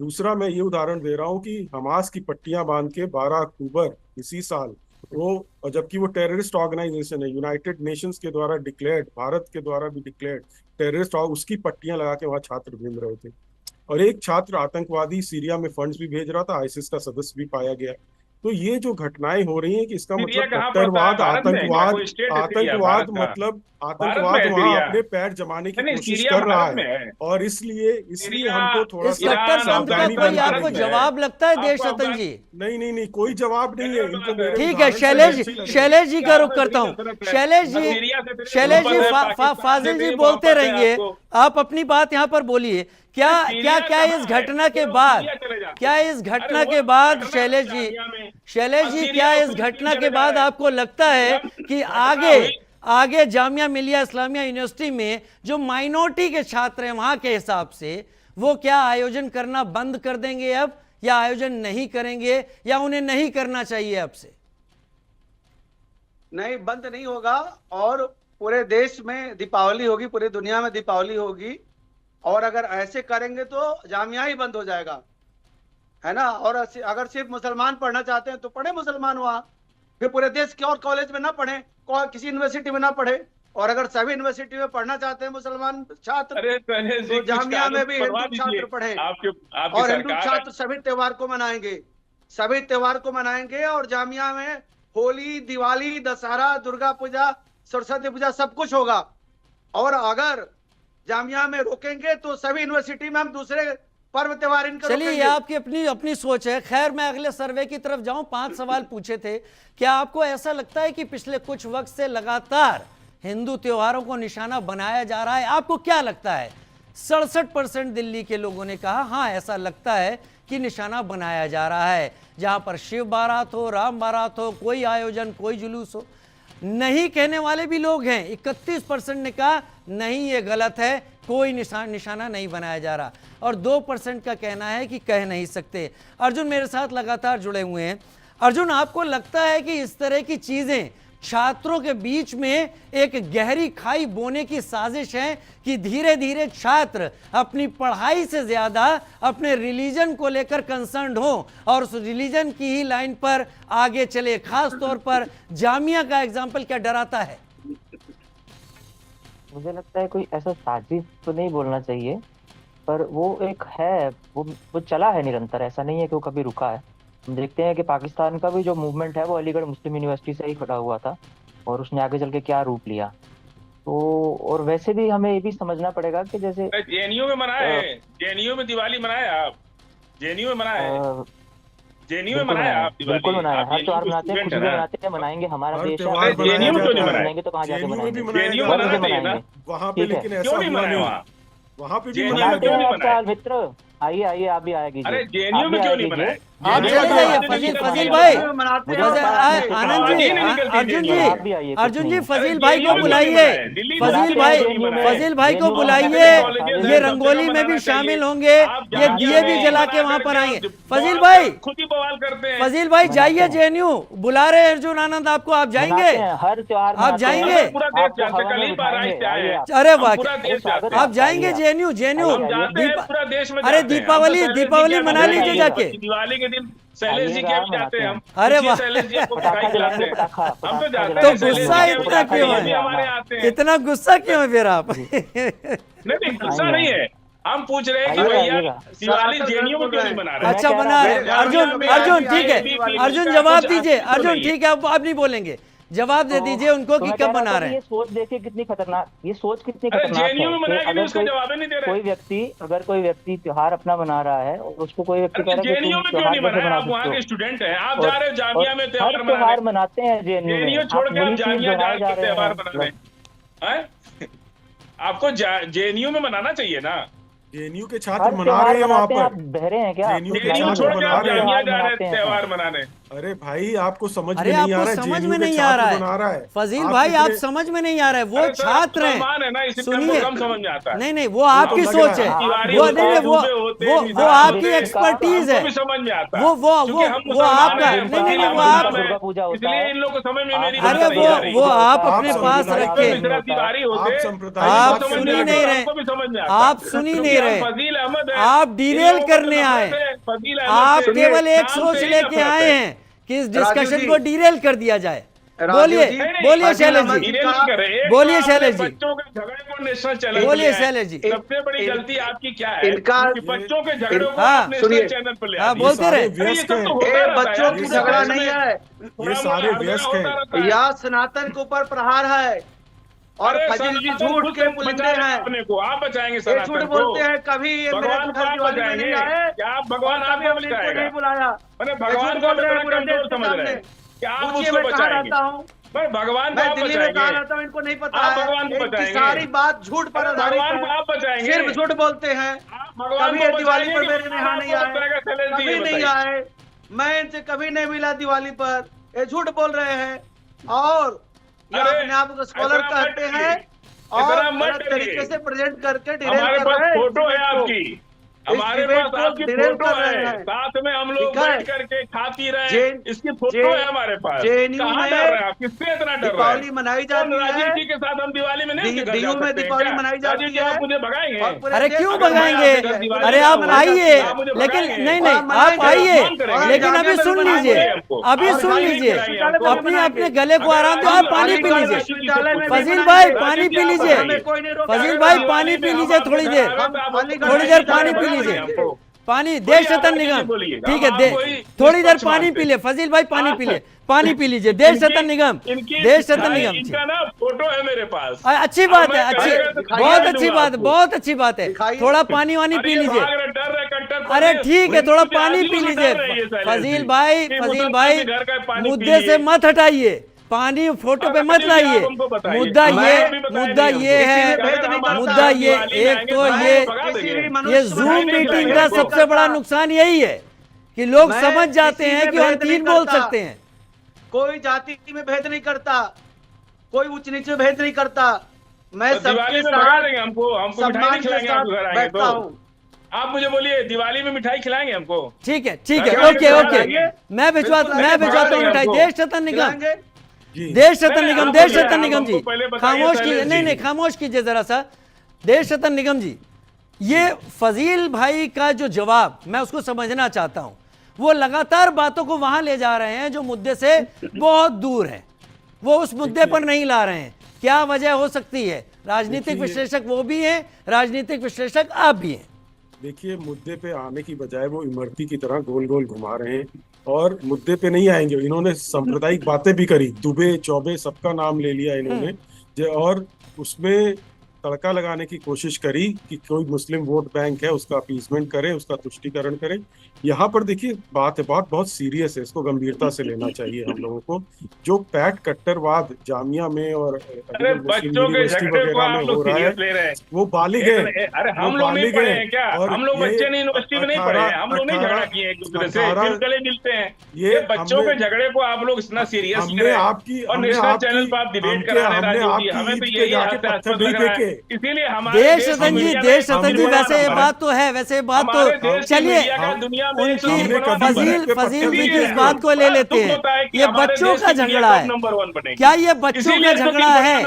दूसरा मैं ये उदाहरण दे रहा हूँ कि हमास की पट्टियां बांध के 12 अक्टूबर इसी साल वो, जबकि वो टेररिस्ट ऑर्गेनाइजेशन है, यूनाइटेड नेशंस के द्वारा डिक्लेयर्ड, भारत के द्वारा भी डिक्लेयर्ड टेररिस्ट, उसकी पट्टियां लगा के वहां छात्र घूम रहे थे। और एक छात्र आतंकवादी सीरिया में फंड्स भी भेज रहा था, आईसिस का सदस्य भी पाया गया। तो ये जो घटनाएं हो रही हैं कि इसका मतलब कट्टरवाद, आतंकवाद मतलब आतंकवाद वहां अपने पैर जमाने की कोशिश कर रहा है। और इसलिए हमको थोड़ा सावधानी बरतनी आपको जवाब लगता है देश रतन जी? नहीं, कोई जवाब नहीं है इनको। ठीक है, शैलेश जी का रुख करता हूँ। शैलेश जी, फाजिल जी बोलते रहेंगे, आप अपनी बात यहाँ पर बोलिए। क्या इस घटना के बाद शैलेश जी, क्या इस घटना के बाद आपको लगता है कि आगे जामिया मिलिया इस्लामिया यूनिवर्सिटी में जो माइनॉरिटी के छात्र हैं वहां के हिसाब से वो क्या आयोजन करना बंद कर देंगे अब, या आयोजन नहीं करेंगे, या उन्हें नहीं करना चाहिए अब से? नहीं, बंद नहीं होगा। और पूरे देश में दीपावली होगी, पूरी दुनिया में दीपावली होगी। और अगर ऐसे करेंगे तो जामिया ही बंद हो जाएगा, है ना। और अगर सिर्फ मुसलमान पढ़ना चाहते हैं तो पढ़े मुसलमान वहां, फिर पूरे देश के और कॉलेज में ना पढ़े, किसी यूनिवर्सिटी में ना पढ़े। और अगर सभी यूनिवर्सिटी में पढ़ना चाहते हैं मुसलमान छात्र, तो जामिया में भी हिंदू छात्र पढ़े। और हिंदू छात्र सभी त्योहार को मनाएंगे, और जामिया में होली, दिवाली, दशहरा, दुर्गा पूजा, सरस्वती पूजा सब कुछ होगा। और अगर जामिया में रोकेंगे तो सभी यूनिवर्सिटी में हम दूसरे पर्व त्योहार इनका। चलिए, ये आपकी अपनी सोच है। खैर, मैं अगले सर्वे की तरफ जाऊं। 5 सवाल पूछे थे। क्या आपको ऐसा लगता है कि पिछले कुछ वक्त से लगातार हिंदू त्योहारों को निशाना बनाया जा रहा है? आपको क्या लगता है? 67% दिल्ली के लोगों ने कहा हाँ, ऐसा लगता है कि निशाना बनाया जा रहा है। जहां पर शिव बारात हो, राम बारात हो, कोई आयोजन, कोई जुलूस हो। नहीं कहने वाले भी लोग हैं। 31% ने कहा नहीं, ये गलत है, कोई निशाना नहीं बनाया जा रहा। और 2% का कहना है कि कह नहीं सकते। अर्जुन मेरे साथ लगातार जुड़े हुए हैं। अर्जुन, आपको लगता है कि इस तरह की चीजें छात्रों के बीच में एक गहरी खाई बोने की साजिश है कि धीरे धीरे छात्र अपनी पढ़ाई से ज्यादा अपने रिलीजन को लेकर कंसर्न्ड हो और उस रिलीजन की ही लाइन पर आगे चले? खास तौर पर जामिया का एग्जाम्पल क्या डराता है? मुझे लगता है कोई ऐसा साजिश तो नहीं बोलना चाहिए, पर वो एक है, वो चला है निरंतर, ऐसा नहीं है कि वो कभी रुका है। हम देखते हैं कि पाकिस्तान का भी जो मूवमेंट है वो अलीगढ़ मुस्लिम यूनिवर्सिटी से ही खड़ा हुआ था और उसने आगे चल के क्या रूप लिया। तो और वैसे भी हमें ये भी समझना पड़ेगा कि जैसे जेएनयू में मनाए, जेएनयू में दिवाली मनाए आप, जेएनयू में मनाए, जेएनयू में मनाए आप दिवाली? बिल्कुल मनाया, हर त्योहार मनाते हैं, खुशी से मनाते हैं, मनाएंगे, हमारा देश है। जेएनयू में क्यों नहीं मनाएंगे? तो कहाँ जाके मनाएंगे? जेएनयू में मनाना चाहिए ना वहाँ पे, लेकिन ऐसा क्यों नहीं हुआ मनाए? नहीं, वहाँ पे भी जेएनयू में मनाया क्यों नहीं आपका मनाए? मित्र आइए आइए, आप भी आएगी। अरे जेएनयू में क्यों नहीं मनाए? आप चले जाइए फजील भाई, आनंद जी, अर्जुन जी फजील भाई को बुलाइए, फजील भाई को बुलाइए, ये रंगोली में भी शामिल होंगे, ये दिए भी जला के वहां पर आएंगे। फजील भाई, खुद ही बवाल करते हैं। फजील भाई जाइए, जेएनयू बुला रहे अर्जुन आनंद आपको, आप जाएंगे? हर त्योहार आप जाएंगे? पूरा देश जानता है, कल ही बारात से आए हैं। अरे पूरा वाह, देश जानता है। आप जाएंगे जेएनयू? जेएनयू हम जाते हैं, पूरा देश में अरे जाते हैं। दीपावली, हम तो दीपावली शैलेश जी मना के लीजिए यहाँ जाके। दिवाली के दिन शैलेश जी के यहाँ जाते हैं हम। अरे वाह, शैलेश जी को मिठाई खिलाते हैं। हम तो जाते तो हैं, शैलेश गुस्सा जी के इतना यहाँ क्यों है? ये भी हमारे यहाँ आते हैं। इतना गुस्सा क्यों है फिर आप? नहीं गुस्सा नहीं है, हम पूछ रहे हैं कि भैया दिवाली जेएनयू में क्यों नहीं मना रहे? अच्छा बना रहे अर्जुन ठीक है, अर्जुन जवाब दीजिए, अर्जुन ठीक है, आप नहीं बोलेंगे, जवाब दे दीजिए उनको कि कब मना रहे हैं। ये सोच देखिए कितनी खतरनाक, ये सोच कितनी अरे खतरनाक जेएनयू में है मनाया कि कि उसका जवाब ही नहीं दे रहे। अगर कोई व्यक्ति त्योहार अपना मना रहा है और उसको कोई व्यक्ति कह रहा है कि जेएनयू तुम में क्यों त्योहार नहीं कैसे मनाया? मना आप वहाँ सकते के हो? स्टूडेंट हैं, आप जा रहे हो जामिया में हर त्योहार त्योहार मनाने। मनाते हैं जेएनयू में, जेएनयू छोड़ के आप वही चीज जामिया जा दोहराए जा रहे रहे त्योहार हैं। मनाने हैं? आपको जेएनयू में मनाना चाहिए ना। जेएनयू के छात्र हर मना त्योहार रहे हैं वहाँ मनाते हैं, आप पर, बहरे हैं क्या? जेएनयू के जेएनयू छात्र छोड़ के मना आप रहे हैं। जामिया जा रहे मनाते हैं त्योहार मनाने। अरे भाई आपको समझ में अरे नहीं आ आपको रहा है, समझ जेएनयू में के नहीं आ छात्र मना रहा रहा है है। फजील आप भाई, आप कितने- समझ में नहीं आ रहा है, वो अरे सर, छात्र मुसलमान है ना, हैं, इसीलिए सुनिए, हमको कम समझ में आता है। नहीं नहीं वो आपकी लग सोच रहा है, है। तिवारी वो होते नहीं हैं, नहीं वो दुबे होते वो हैं, वो निषाद आपकी होते हैं, एक्सपर्टीज हमको है, भी समझ में आता है। वो क्योंकि हम वो मुसलमान आपका हैं, नहीं नहीं वो हम आप दुर्गा पूजा होता इसलिए है। इन लोगों को समझ में मेरी अरे बात नहीं आ रही। वो आप आप अपने पास सांप्रदायिक रखे, मिश्रा तिवारी होते, आप सांप्रदायिक आप बात सुन कर ही रहे नहीं हैं। रहे, हमको भी समझ में आता आप है। सुन ही क्योंकि नहीं हम रहे, फजील अहमद हैं, आप इन डिरेल लोगों को करने नफरत आए, है, फजील अहमद आप से केवल एक नाम सोच से ही लेके नफरत आए है। हैं कि इस राजू डिस्कशन जी, को डिरेल कर दिया जाए। राजू बोलिए जी, बोलिए फजील शैलेश अहमद जी, जी का- बोलिए शैलेश जी, बच्चों के झगड़े को नेशनल चैनल बोलिए शैलेश जी। सबसे बड़ी गलती आपकी क्या है इनका- कि बच्चों के झगड़ों को हाँ, आप नेशनल सुनिए। चैनल पर ले हाँ, आते हैं। बोलते रहे। अरे ये सब तो ये होता ये रहता है बच्चों यार, की पूरे झगड़ा देश नहीं में है, ये सारे व्यस्त हैं। यह सनातन के ऊपर प्रहार है और अरे फजील जी सनातन झूठ खुद के से पुलिंदे बचा हैं, अपने को, आप बचाएंगे ये सनातन झूठ को। बोलते हैं। कभी ये मेरे भगवान को घर आप दिवाली में नहीं बचाएंगे आए क्या? आप भगवान और कभी आपको हमने इनको बचाएगा? नहीं बुलाया। मैंने ये भगवान झूठ को बोल रहे हैं इतना पूरे देश कमजोर के समझ रहे सामने। हैं कि आप पूछिए, उसको मैं कहाँ बचाएंगे। रहता हूँ, भाई भगवान को मैं आप दिल्ली में कहाँ बचाएंगे, रहता हूँ, इनको नहीं पता आप है। भगवान को इनकी बचाएंगे। सारी बात झूठ पर अरे आधारित भगवान को है, आप बचाएंगे, सिर्फ झूठ बोलते हैं। आप भगवान कभी को ये दिवाली बचाएंगे पर कि मेरे भगवान यहाँ नहीं आपको बचाएगा? आए, शैलेश जी, ये कभी नहीं बताइए। आए, मैं इनसे कभी नहीं मिला दिवाली पर, ये झूठ बोल रहे हैं और ये अरे, अपने आप को स्कॉलर इतना मत कहते करिए, हैं और इतना मत गलत करिए। तरीके से प्रेजेंट करके डिरेल हमारे कर पास रहे हैं फोटो है इस डिबेट को। आपकी, हमारे डिबेट पास को आपकी डिरेल फोटो कर रहे है, हैं। साथ में हम लोग ठीक है। बैठ करके खा पी रहे हैं, जे- इसकी फोटो जे- है हमारे पास। JNU कहाँ में डर रहे हैं आप? किससे इतना डर रहे दीपावली हैं? मनाई कौन जाती राजीव है, जी के साथ हम दिवाली में नहीं उनके घर जा DU में सकते हैं दीपावली क्या? मनाई राजीव जाती जी आप है मुझे भगाएंगे? और पूरे अरे देश क्यों में भगाएंगे? मनाई जाती है। अरे आप मनाई जाती आइए, है। आप मुझे लेकिन भगाएंगे। नहीं नहीं और आप मनाएंगे, आइए, और करेंगे। लेकिन और अभी जाके सुन मनाएंगे लीजिए, हमको। अभी और सुन खाली लीजिए, विश्वविद्यालय में अपने मनाएंगे। अपने गले को आराम दो, अगर आप पानी पी लीजिए। विश्वविद्यालय में भी फजील मनाएंगे। भाई पानी पी लीजिए, हमें कोई नहीं रोकेगा। फजील भाई पानी पी लीजिए थोड़ी देर, थोड़ी देर पानी पी लीजिए, पानी देश सतन निगम, ठीक है थोड़ी देर पानी पी ले, फजील भाई पानी पी ले, पानी पी लीजिए, देश सतन निगम, देश सतन निगम। इनका ना फोटो है मेरे पास। अच्छी बात है, अब मैं अच्छी, दिखाइए बहुत दूंगा अच्छी बात, आपको। बहुत अच्छी बात है। दिखाइए। थोड़ा पानी वानी पी लीजिए। अरे ठीक है, थोड़ा पानी पी लीजिए। फजील भाई मुद्दे से मत हटाइए, पानी फोटो पे मत लाइए। मुद्दा ये है, मुद्दा ये, एक तो ये जूम मीटिंग का सबसे बड़ा नुकसान यही है कि लोग मैं समझ जाते किसी हैं में कि हम भेद नहीं तीन बोल करता। सकते हैं। कोई जाति में भेद नहीं करता, कोई ऊंच नीचे भेद नहीं करता। मैं सबके साथ हमको सम्मान के साथ बैठता हूँ। आप मुझे बोलिए दिवाली में मिठाई खिलाएंगे हमको? ठीक है, ठीक है, खिलाएंगे, ओके ओके, खिलाएंगे। मैं भिजवाता हूँ मिठाई। हमको। देश सतन निगम, जी देश सतन नहीं, निगम, आप देश बोलिए, सतन आप निगम जी, हमको पहले बताइए खामोश शैलेश कीजिए, जी। नहीं नहीं खामोश कीजिए जरा सा। देश सतन निगम जी, ये फजील भाई का जो जवाब मैं उसको समझना चाहता हूं। वो लगातार बातों को वहां ले जा रहे हैं जो मुद्दे से बहुत दूर है, वो उस मुद्दे पर नहीं ला रहे हैं। क्या वजह हो सकती है? राजनीतिक विश्लेषक वो भी हैं, राजनीतिक विश्लेषक आप भी हैं। देखिए, मुद्दे पे आने की बजाय वो इमरती की तरह गोल गोल घुमा रहे हैं और मुद्दे पे नहीं आएंगे। इन्होंने सांप्रदायिक बातें भी करी, दुबे चौबे सबका नाम ले लिया इन्होंने और उसमें तड़का लगाने की कोशिश करी कि कोई मुस्लिम वोट बैंक है उसका अपीसमेंट करे, उसका तुष्टीकरण करे। यहाँ पर देखिए बात है, बात बहुत सीरियस है, इसको गंभीरता से लेना चाहिए हम लोगों को। जो पैट कट्टरवाद जामिया में और अरे बच्चों के झगड़े को आप लोग सीरियस ले रहे हैं। वो बालिग है। अरे हम लोग नहीं पढ़े हैं क्या? हम लोग बच्चे नहीं, यूनिवर्सिटी में नहीं पढ़े हैं, हम लोग नहीं झगड़ा किए एक दूसरे से, गले मिलते हैं। ये बच्चों के झगड़े को आप लोग इतना सीरियस ले रहे हैं और नेशनल चैनल पर आप डिबेट करा रहे हैं राजू जी। हमें तो यही हास्यास्पद लग रहा है, इसीलिए हमारे देश सतन जी, देश सतन जी, वैसे ये बात तो है, वैसे बात तो चलिए उनकी फजील जी की इस बात को ले लेते हैं। ये बच्चों का झगड़ा है, क्या ये बच्चों का झगड़ा है?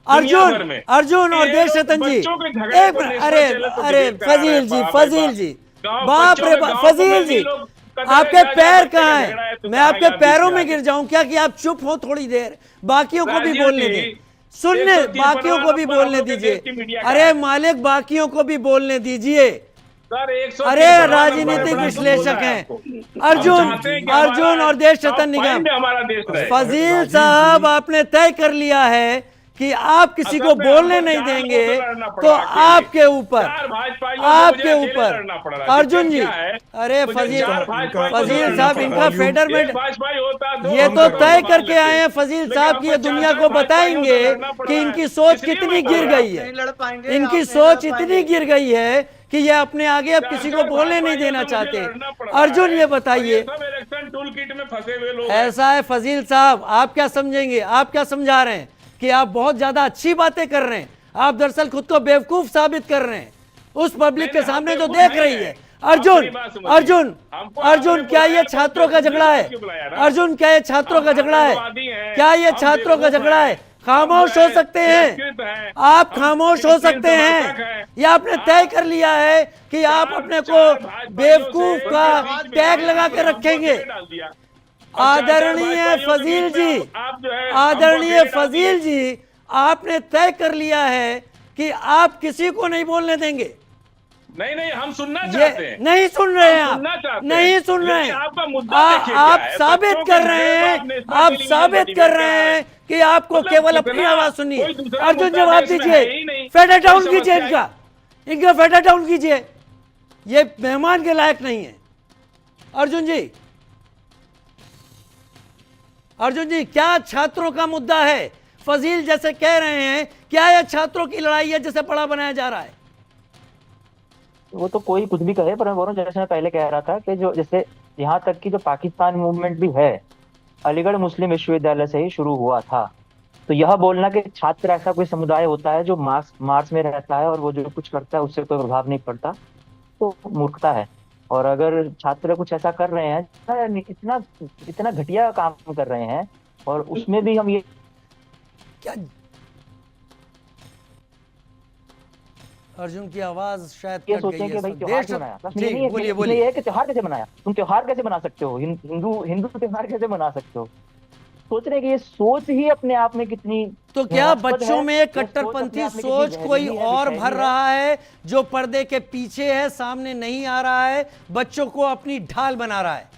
अर्जुन और देश सतन जी, एक मिनट, अरे अरे फजील जी, बाप रे बाप, फजील जी आपके पैर कहाँ हैं? मैं आपके पैरों में गिर जाऊं क्या कि आप चुप हो थोड़ी देर, बाकियों को भी बोलने दें, सुनने, बाकियों को भी बोलने दीजिए। अरे मालिक, बाकियों को भी बोलने दीजिए। अरे राजनीतिक विश्लेषक हैं अर्जुन और देश सतन निगम। फजील साहब, आपने तय कर लिया है कि आप किसी को बोलने नहीं देंगे, तो आपके ऊपर अर्जुन जी, अरे फजील साहब, इनका फेडरमेंट ये तो तय करके आए हैं फजील साहब की ये दुनिया को बताएंगे कि इनकी सोच कितनी गिर गई है, इनकी सोच इतनी गिर गई है कि ये अपने आगे अब किसी को बोलने नहीं देना चाहते। अर्जुन, ये बताइए, ऐसा है फजील साहब, आप क्या समझेंगे? आप क्या समझा रहे हैं कि आप बहुत ज्यादा अच्छी बातें कर रहे हैं, आप दरअसल खुद को बेवकूफ साबित कर रहे हैं उस पब्लिक के सामने जो देख रही है। अर्जुन, क्या ये छात्रों का झगड़ा है? अर्जुन, क्या ये छात्रों का झगड़ा है? क्या ये छात्रों का झगड़ा है? खामोश हो सकते हैं आप, खामोश हो सकते हैं। ये आपने तय कर लिया है कि आप अपने को बेवकूफ का टैग लगा के रखेंगे। आदरणीय फजील जी, आपने तय कर लिया है कि आप किसी को नहीं बोलने देंगे। नहीं, हम सुनना चाहते हैं। नहीं सुन रहे हैं आप, नहीं सुन रहे हैं आप, साबित कर रहे हैं, आप साबित कर रहे हैं कि आपको केवल अपनी आवाज सुननी है। अर्जुन, जवाब दीजिए, फेडर डाउन कीजिए इनका फेडर डाउन कीजिए, ये मेहमान के लायक नहीं है। अर्जुन जी, क्या छात्रों का मुद्दा है? फजील जैसे कह रहे हैं, क्या यह छात्रों की लड़ाई है जिसे बड़ा बनाया जा रहा है? वो तो कोई कुछ भी कहे, पर मैं बोल रहा हूँ, जैसे मैं पहले कह रहा था कि जो जैसे यहाँ तक कि जो पाकिस्तान मूवमेंट भी है, अलीगढ़ मुस्लिम विश्वविद्यालय से ही शुरू हुआ था। तो यह बोलना कि छात्र ऐसा कोई समुदाय होता है जो मार्च में रहता है और वो जो कुछ करता है उससे कोई प्रभाव नहीं पड़ता, तो मूर्खता है। और अगर छात्र कुछ ऐसा कर रहे हैं, इतना घटिया काम कर रहे हैं, और उसमें भी हम ये क्या, अर्जुन की आवाज शायद ये सोचते हैं कि भाई त्योहार क्यों मनाया? बोलिए, ये है कि त्योहार कैसे मनाया? तुम त्योहार कैसे मना सकते हो? हिंदू त्योहार कैसे मना सकते हो? सोच रहे कि ये सोच ही अपने आप में कितनी, तो क्या बच्चों में कट्टरपंथी सोच कोई और भर रहा है जो पर्दे के पीछे है, सामने नहीं आ रहा है, बच्चों को अपनी ढाल बना रहा है?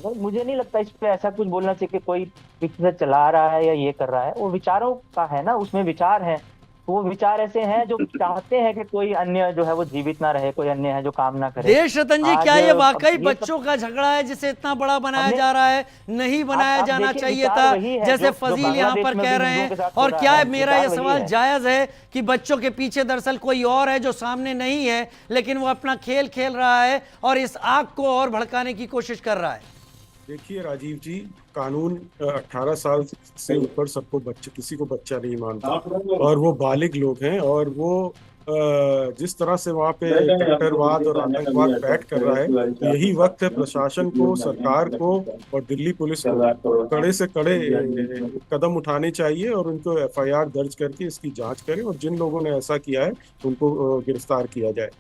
मुझे नहीं लगता इस पे ऐसा कुछ बोलना चाहिए कि कोई पीछे से चला रहा है या ये कर रहा है। वो विचारों का है ना, उसमें विचार है, वो विचार ऐसे हैं जो चाहते हैं कि कोई अन्य जो है वो जीवित ना रहे, कोई अन्य है जो काम ना करे। देश रतन जी, क्या ये वाकई बच्चों का झगड़ा है जिसे इतना बड़ा बनाया जा रहा है? नहीं बनाया जाना चाहिए था, जैसे फजील यहाँ पर कह रहे हैं। और क्या मेरा ये सवाल जायज है कि बच्चों के पीछे दरअसल कोई और है जो सामने नहीं है, लेकिन वो अपना खेल खेल रहा है और इस आग को और भड़काने की कोशिश कर रहा है? देखिए राजीव जी, कानून 18 साल से ऊपर सबको बच्चे, किसी को बच्चा नहीं मानता, और वो बालिग लोग हैं। और वो जिस तरह से वहाँ पे कट्टरवाद और आतंकवाद पैठ कर रहा है, तो यही वक्त है प्रशासन को, सरकार को और दिल्ली पुलिस को कड़े से कड़े कदम उठाने चाहिए और उनको एफआईआर दर्ज करके इसकी जांच करें, और जिन लोगों ने ऐसा किया है उनको गिरफ्तार किया जाए।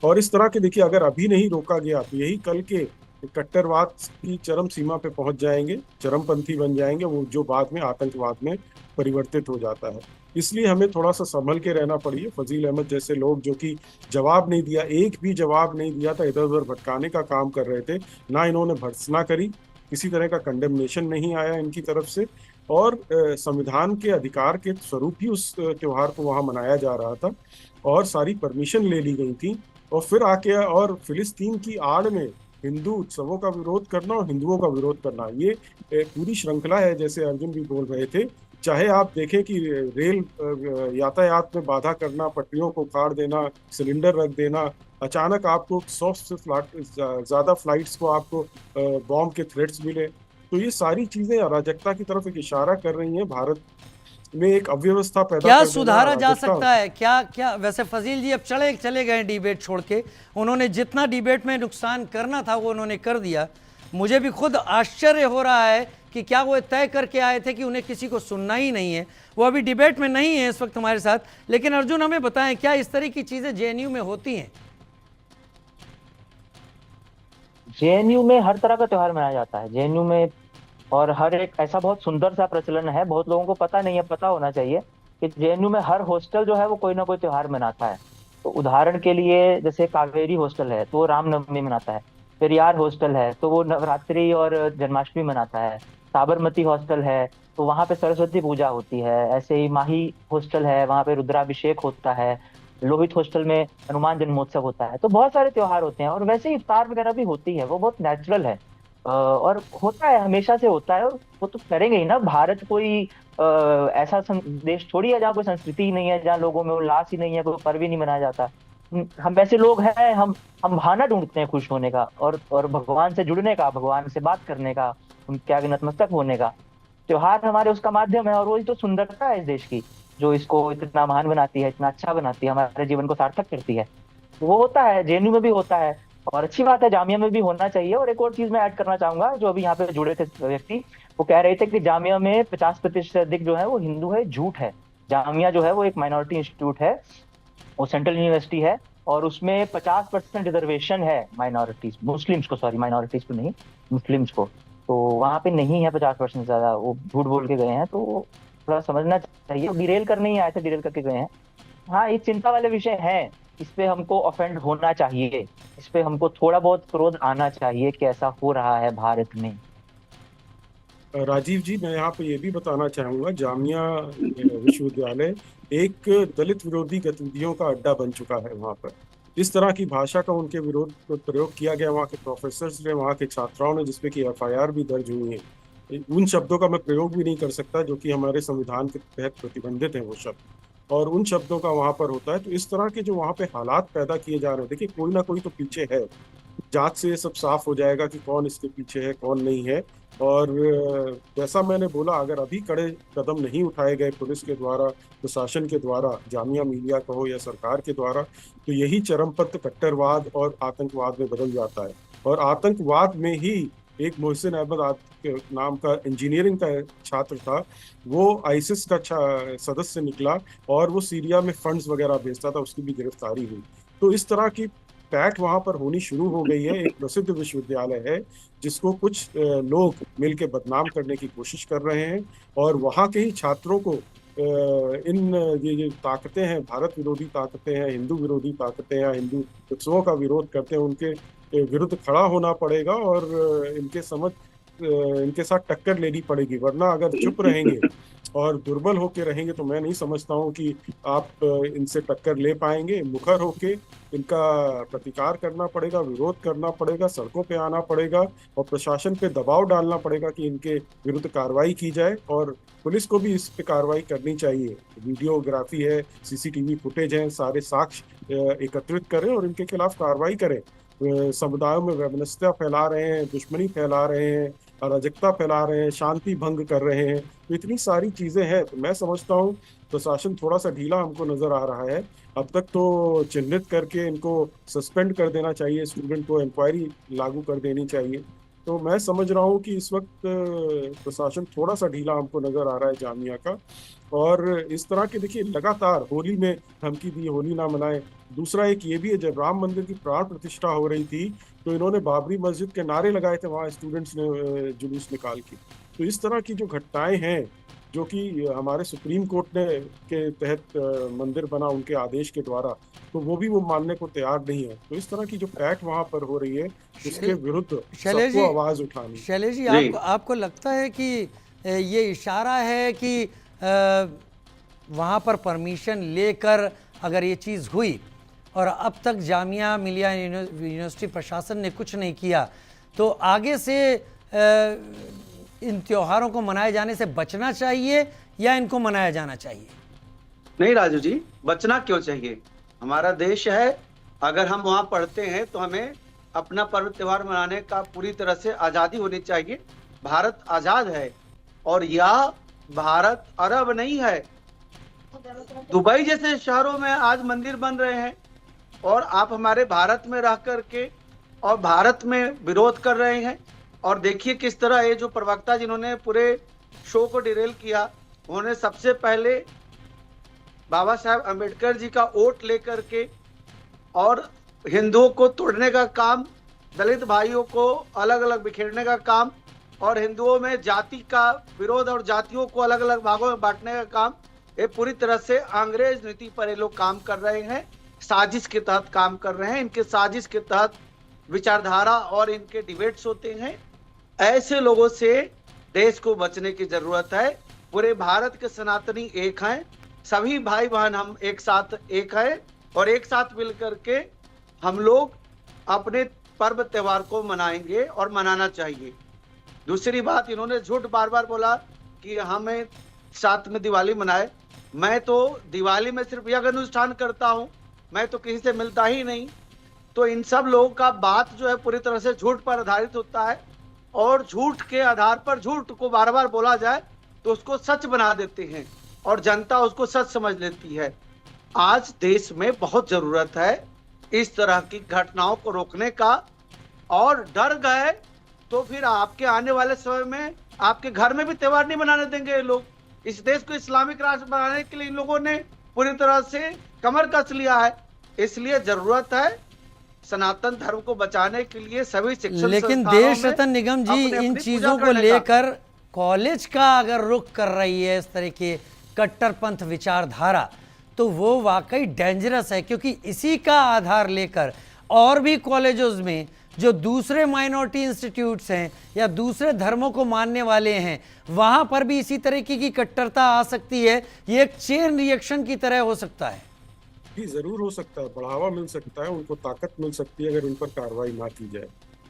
और इस तरह के, देखिए, अगर अभी नहीं रोका गया तो यही कल के कट्टरवाद की चरम सीमा पे पहुंच जाएंगे, चरमपंथी बन जाएंगे, वो जो बाद में आतंकवाद में परिवर्तित हो जाता है। इसलिए हमें थोड़ा सा संभल के रहना पड़िए। फजील अहमद जैसे लोग जो कि जवाब नहीं दिया, एक भी जवाब नहीं दिया था, इधर उधर भटकाने का काम कर रहे थे, ना इन्होंने भर्त्सना करी, किसी तरह का कंडेमनेशन नहीं आया इनकी तरफ से, और संविधान के अधिकार के स्वरूप ही उस त्योहार को वहां मनाया जा रहा था, और सारी परमिशन ले ली गई थी। और फिर आके और फिलिस्तीन की आड़ में हिंदू उत्सवों का विरोध करना और हिंदुओं का विरोध करना, ये पूरी श्रृंखला है। जैसे अर्जुन भी बोल रहे थे, चाहे आप देखें कि रेल यातायात में बाधा करना, पटरियों को उखाड़ देना, सिलेंडर रख देना, अचानक आपको 100 से ज्यादा फ्लाइट्स को आपको बॉम्ब के थ्रेट्स मिले, तो ये सारी चीजें अराजकता की तरफ एक इशारा कर रही हैं। भारत में एक अव्यवस्था पैदा क्या कर देना, सुधारा जा अराजकता। सकता है? क्या क्या वैसे फजील जी अब चले गए डिबेट छोड़ के, उन्होंने जितना डिबेट में नुकसान करना था वो उन्होंने कर दिया। मुझे भी खुद आश्चर्य हो रहा है कि क्या वो तय करके आए थे कि उन्हें किसी को सुनना ही नहीं है। वो अभी डिबेट में नहीं है इस वक्त हमारे साथ, लेकिन अर्जुन हमें बताएं, क्या इस तरह की चीजें जेएनयू में होती हैं? जेएनयू में हर तरह का त्योहार मनाया जाता है जेएनयू में, और हर एक ऐसा बहुत सुंदर सा प्रचलन है, बहुत लोगों को पता नहीं है, पता होना चाहिए कि जेएनयू में हर हॉस्टल जो है वो कोई ना कोई त्योहार मनाता है। तो उदाहरण के लिए जैसे कावेरी हॉस्टल है तो वो रामनवमी मनाता है, पेरियार हॉस्टल है तो वो नवरात्रि और जन्माष्टमी मनाता है, साबरमती हॉस्टल है तो वहाँ पे सरस्वती पूजा होती है, ऐसे ही माही हॉस्टल है वहाँ पे रुद्राभिषेक होता है, लोहित हॉस्टल में हनुमान जन्मोत्सव होता है। तो बहुत सारे त्योहार होते हैं, और वैसे ही इफ्तार वगैरह भी होती है, वो बहुत नेचुरल है। और होता है, हमेशा से होता है, और वो तो करेंगे ही ना। भारत कोई ऐसा देश थोड़ी है जहाँ कोई संस्कृति ही नहीं है, जहाँ लोगों में उल्लास ही नहीं है, कोई पर्व ही नहीं मनाया जाता। हम वैसे लोग हैं, हम बहाना ढूंढते हैं खुश होने का और भगवान से जुड़ने का, भगवान से बात करने का, उनके आगे नतमस्तक होने का। त्योहार हमारे उसका माध्यम है, और वही तो सुंदरता है इस देश की, जो इसको इतना महान बनाती है, इतना अच्छा बनाती है, हमारे जीवन को सार्थक करती है। वो होता है, जेएनयू में भी होता है, और अच्छी बात है, जामिया में भी होना चाहिए। और एक और चीज मैं ऐड करना चाहूंगा, जो अभी यहाँ पे जुड़े थे व्यक्ति, वो कह रहे थे कि जामिया में 50% से अधिक जो है वो हिंदू है। झूठ है। जामिया जो है वो एक माइनॉरिटी इंस्टीट्यूट है, वो सेंट्रल यूनिवर्सिटी है, और उसमें 50% रिजर्वेशन है माइनॉरिटीज, मुस्लिम्स को, सॉरी माइनॉरिटीज को नहीं, मुस्लिम्स को। तो वहाँ पे नहीं है 50% ज्यादा, वो झूठ बोल के गए हैं, तो थोड़ा समझना चाहिए। डिरेल करने ही आए थे, डिरेल करके गए हैं। हाँ, ये चिंता वाले विषय हैं, इस पे हमको ऑफेंड होना चाहिए, इस पे हमको थोड़ा बहुत क्रोध आना चाहिए कि ऐसा हो रहा है भारत में। राजीव जी, मैं यहाँ पे ये भी बताना चाहूंगा, जामिया विश्वविद्यालय एक दलित विरोधी गतिविधियों का अड्डा बन चुका है। वहाँ पर इस तरह की भाषा का उनके विरोध में प्रयोग किया गया, वहाँ के प्रोफेसर ने, वहाँ के छात्राओं ने, जिसपे की एफआईआर भी दर्ज हुई है। उन शब्दों का मैं प्रयोग भी नहीं कर सकता जो कि हमारे संविधान के तहत प्रतिबंधित है वो शब्द, और उन शब्दों का वहाँ पर होता है। तो इस तरह के जो वहाँ पे हालात पैदा किए जा रहे हैं, देखिए कोई ना कोई तो पीछे है। जांच से ये सब साफ हो जाएगा कि कौन इसके पीछे है, कौन नहीं है। और जैसा मैंने बोला, अगर अभी कड़े कदम नहीं उठाए गए पुलिस के द्वारा, प्रशासन के द्वारा, जामिया मिलिया कहो या सरकार के द्वारा, तो यही चरमपंथ कट्टरवाद और आतंकवाद में बदल जाता है। और आतंकवाद में ही एक मोहसिन अहमद के नाम का इंजीनियरिंग का छात्र था, वो आईसिस का सदस्य निकला, और वो सीरिया में फंड्स वगैरह भेजता था, उसकी भी गिरफ्तारी हुई। तो इस तरह की पैठ वहां पर होनी शुरू हो गई है। एक प्रसिद्ध विश्वविद्यालय है जिसको कुछ लोग मिलकर बदनाम करने की कोशिश कर रहे हैं, और वहां के ही छात्रों को इन ये ताकतें हैं, भारत विरोधी ताकतें हैं, हिंदू विरोधी ताकतें हैं, हिंदू उत्सवों का विरोध करते हैं, उनके विरुद्ध खड़ा होना पड़ेगा, और इनके साथ टक्कर लेनी पड़ेगी। वरना अगर चुप रहेंगे और दुर्बल होके रहेंगे तो मैं नहीं समझता हूँ कि आप इनसे टक्कर ले पाएंगे। मुखर होके इनका प्रतिकार करना पड़ेगा, विरोध करना पड़ेगा, सड़कों पे आना पड़ेगा, और प्रशासन पे दबाव डालना पड़ेगा कि इनके विरुद्ध कार्रवाई की जाए। और पुलिस को भी इस पे कार्रवाई करनी चाहिए। वीडियोग्राफी है, सीसीटीवी फुटेज है, सारे साक्ष्य एकत्रित करें और इनके खिलाफ कार्रवाई करें। समुदायों में वैमनस्यता फैला रहे हैं, दुश्मनी फैला रहे हैं, अराजकता फैला रहे हैं, शांति भंग कर रहे हैं, तो इतनी सारी चीजें हैं। तो मैं समझता हूँ प्रशासन थोड़ा सा ढीला हमको नजर आ रहा है। अब तक तो चिन्हित करके इनको सस्पेंड कर देना चाहिए, स्टूडेंट को इंक्वायरी लागू कर देनी चाहिए। तो मैं समझ रहा हूँ कि इस वक्त प्रशासन थोड़ा सा ढीला हमको नजर आ रहा है जामिया का। और इस तरह के देखिए लगातार होली में धमकी दी, होली ना मनाए। दूसरा एक ये भी है, जब राम मंदिर की प्राण प्रतिष्ठा हो रही थी तो इन्होंने बाबरी मस्जिद के नारे लगाए थे वहां स्टूडेंट्स ने जुलूस निकाल के। तो इस तरह की जो घटनाएं हैं, जो कि हमारे सुप्रीम कोर्ट ने के तहत मंदिर बना उनके आदेश के द्वारा, तो वो भी वो मानने को तैयार नहीं है। तो इस तरह की जो पैठ वहां पर हो रही है उसके विरुद्ध सबको आवाज उठानी। शैलेश जी, जी। आपको लगता है कि ये इशारा है कि वहाँ पर परमिशन लेकर अगर ये चीज़ हुई और अब तक जामिया मिलिया यूनिवर्सिटी प्रशासन ने कुछ नहीं किया, तो आगे से इन त्योहारों को मनाए जाने से बचना चाहिए या इनको मनाया जाना चाहिए? नहीं राजू जी, बचना क्यों चाहिए? हमारा देश है, अगर हम वहां पढ़ते हैं तो हमें अपना पर्व त्योहार मनाने का पूरी तरह से आजादी होनी चाहिए। भारत आजाद है और यह भारत अरब नहीं है। दुबई जैसे शहरों में आज मंदिर बन रहे हैं और आप हमारे भारत में रह करके और भारत में विरोध कर रहे हैं। और देखिए किस तरह ये जो प्रवक्ता जिन्होंने पूरे शो को डिरेल किया, उन्होंने सबसे पहले बाबा साहब अम्बेडकर जी का वोट लेकर के और हिंदुओं को तोड़ने का काम, दलित भाइयों को अलग अलग बिखेरने का काम और हिंदुओं में जाति का विरोध और जातियों को अलग अलग भागों में बांटने का काम, ये पूरी तरह से अंग्रेज नीति पर ये लोग काम कर रहे हैं, साजिश के तहत काम कर रहे हैं। इनके साजिश के तहत विचारधारा और इनके डिबेट्स होते हैं। ऐसे लोगों से देश को बचने की जरूरत है। पूरे भारत के सनातनी एक हैं, सभी भाई बहन हम एक साथ एक हैं और एक साथ मिलकर के हम लोग अपने पर्व त्योहार को मनाएंगे और मनाना चाहिए। दूसरी बात, इन्होंने झूठ बार बार बोला कि हमें साथ में दिवाली मनाए। मैं तो दिवाली में सिर्फ यज्ञ अनुष्ठान करता हूं, मैं तो किसी से मिलता ही नहीं। तो इन सब लोगों का बात जो है पूरी तरह से झूठ पर आधारित होता है और झूठ के आधार पर झूठ को बार बार बोला जाए तो उसको सच बना देते हैं और जनता उसको सच समझ लेती है। आज देश में बहुत जरूरत है इस तरह की घटनाओं को रोकने का, और डर गए तो फिर आपके आने वाले समय में आपके घर में भी त्योहार नहीं मनाने देंगे ये लोग। इस देश को इस्लामिक राष्ट्र बनाने के लिए इन लोगों ने पूरी तरह से कमर कस लिया है। इसलिए जरूरत है सनातन धर्म को बचाने के लिए सभी शिक्षण लेकिन संस्थानों देश में रतन निगम जी अपने इन अपनी चीजों पूजा को करने का। लेकर कॉलेज का अगर रुख कर रही है इस तरह के कट्टरपंथ विचारधारा, तो वो वाकई डेंजरस है, क्योंकि इसी का आधार लेकर और भी कॉलेजों में जो दूसरे माइनॉरिटी इंस्टीट्यूट्स हैं या दूसरे धर्मों को मानने वाले हैं, वहां पर भी इसी तरीके की कट्टरता आ सकती है। ये एक चेन रिएक्शन की तरह हो सकता है। भी जरूर हो सकता है, बढ़ावा मिल सकता है, उनको ताकत मिल सकती है अगर उन पर कार्रवाई ना की जाए।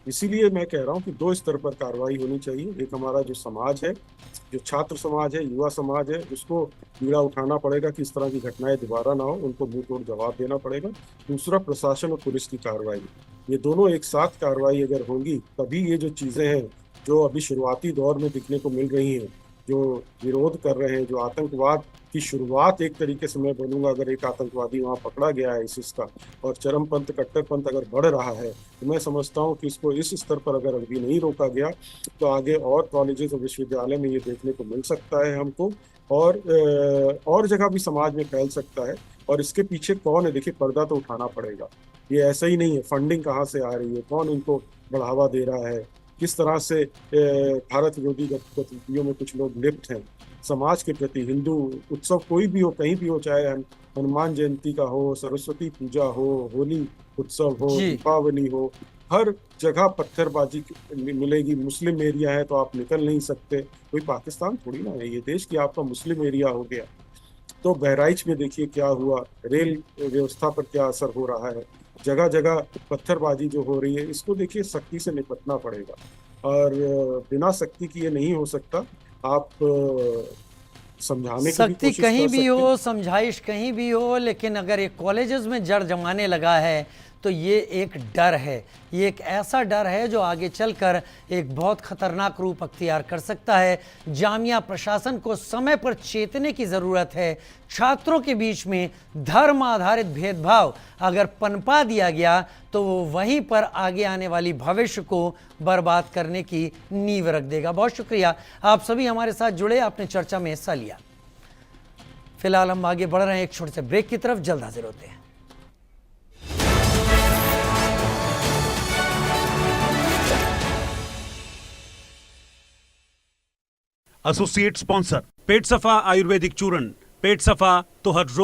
इसीलिए मैं कह रहा हूँ कि दो स्तर पर कार्रवाई होनी चाहिए। एक हमारा जो समाज है, जो छात्र समाज है, युवा समाज है, उसको बीड़ा उठाना पड़ेगा कि इस तरह की घटनाएं दोबारा ना हो, उनको मुंह तोड़ जवाब देना पड़ेगा। दूसरा, प्रशासन और पुलिस की कार्रवाई, ये दोनों एक साथ कार्रवाई अगर होंगी तभी ये जो चीजें हैं जो अभी शुरुआती दौर में दिखने को मिल रही हैं, जो विरोध कर रहे हैं, जो आतंकवाद की शुरुआत एक तरीके से मैं बोलूँगा, अगर एक आतंकवादी वहाँ पकड़ा गया है ISIS का, और चरमपंथ कट्टरपंथ अगर बढ़ रहा है, तो मैं समझता हूँ कि इसको इस स्तर पर अगर अभी नहीं रोका गया तो आगे और कॉलेजेस और विश्वविद्यालय में ये देखने को मिल सकता है हमको, और जगह भी समाज में फैल सकता है। और इसके पीछे कौन है, देखिए पर्दा तो उठाना पड़ेगा। ये ऐसा ही नहीं है, फंडिंग कहाँ से आ रही है, कौन इनको बढ़ावा दे रहा है, किस तरह से भारत विरोधी गतिविधियों में कुछ लोग लिप्त हैं। समाज के प्रति हिंदू उत्सव कोई भी हो, कहीं भी हो, चाहे हनुमान जयंती का हो, सरस्वती पूजा हो, होली उत्सव हो, दीपावली हो, हर जगह पत्थरबाजी मिलेगी। मुस्लिम एरिया है तो आप निकल नहीं सकते, कोई पाकिस्तान थोड़ी ना है, ये देश की आपका मुस्लिम एरिया हो गया। तो बहराइच में देखिए क्या हुआ, रेल व्यवस्था पर क्या असर हो रहा है, जगह जगह पत्थरबाजी जो हो रही है, इसको देखिए सख्ती से निपटना पड़ेगा। और बिना सख्ती की ये नहीं हो सकता। आप समझाने की सख्ती कहीं भी हो, समझाइश कहीं भी हो, लेकिन अगर ये कॉलेजेस में जड़ जमाने लगा है तो ये एक डर है, ये एक ऐसा डर है जो आगे चलकर एक बहुत खतरनाक रूप अख्तियार कर सकता है। जामिया प्रशासन को समय पर चेतने की ज़रूरत है। छात्रों के बीच में धर्म आधारित भेदभाव अगर पनपा दिया गया तो वो वहीं पर आगे आने वाली भविष्य को बर्बाद करने की नींव रख देगा। बहुत शुक्रिया आप सभी हमारे साथ जुड़े, आपने चर्चा में हिस्सा लिया। फिलहाल हम आगे बढ़ रहे हैं एक छोटे से ब्रेक की तरफ, जल्द हाजिर होते हैं। एसोसिएट स्पॉन्सर पेट सफा आयुर्वेदिक चूर्ण, पेट सफा तो हर रोग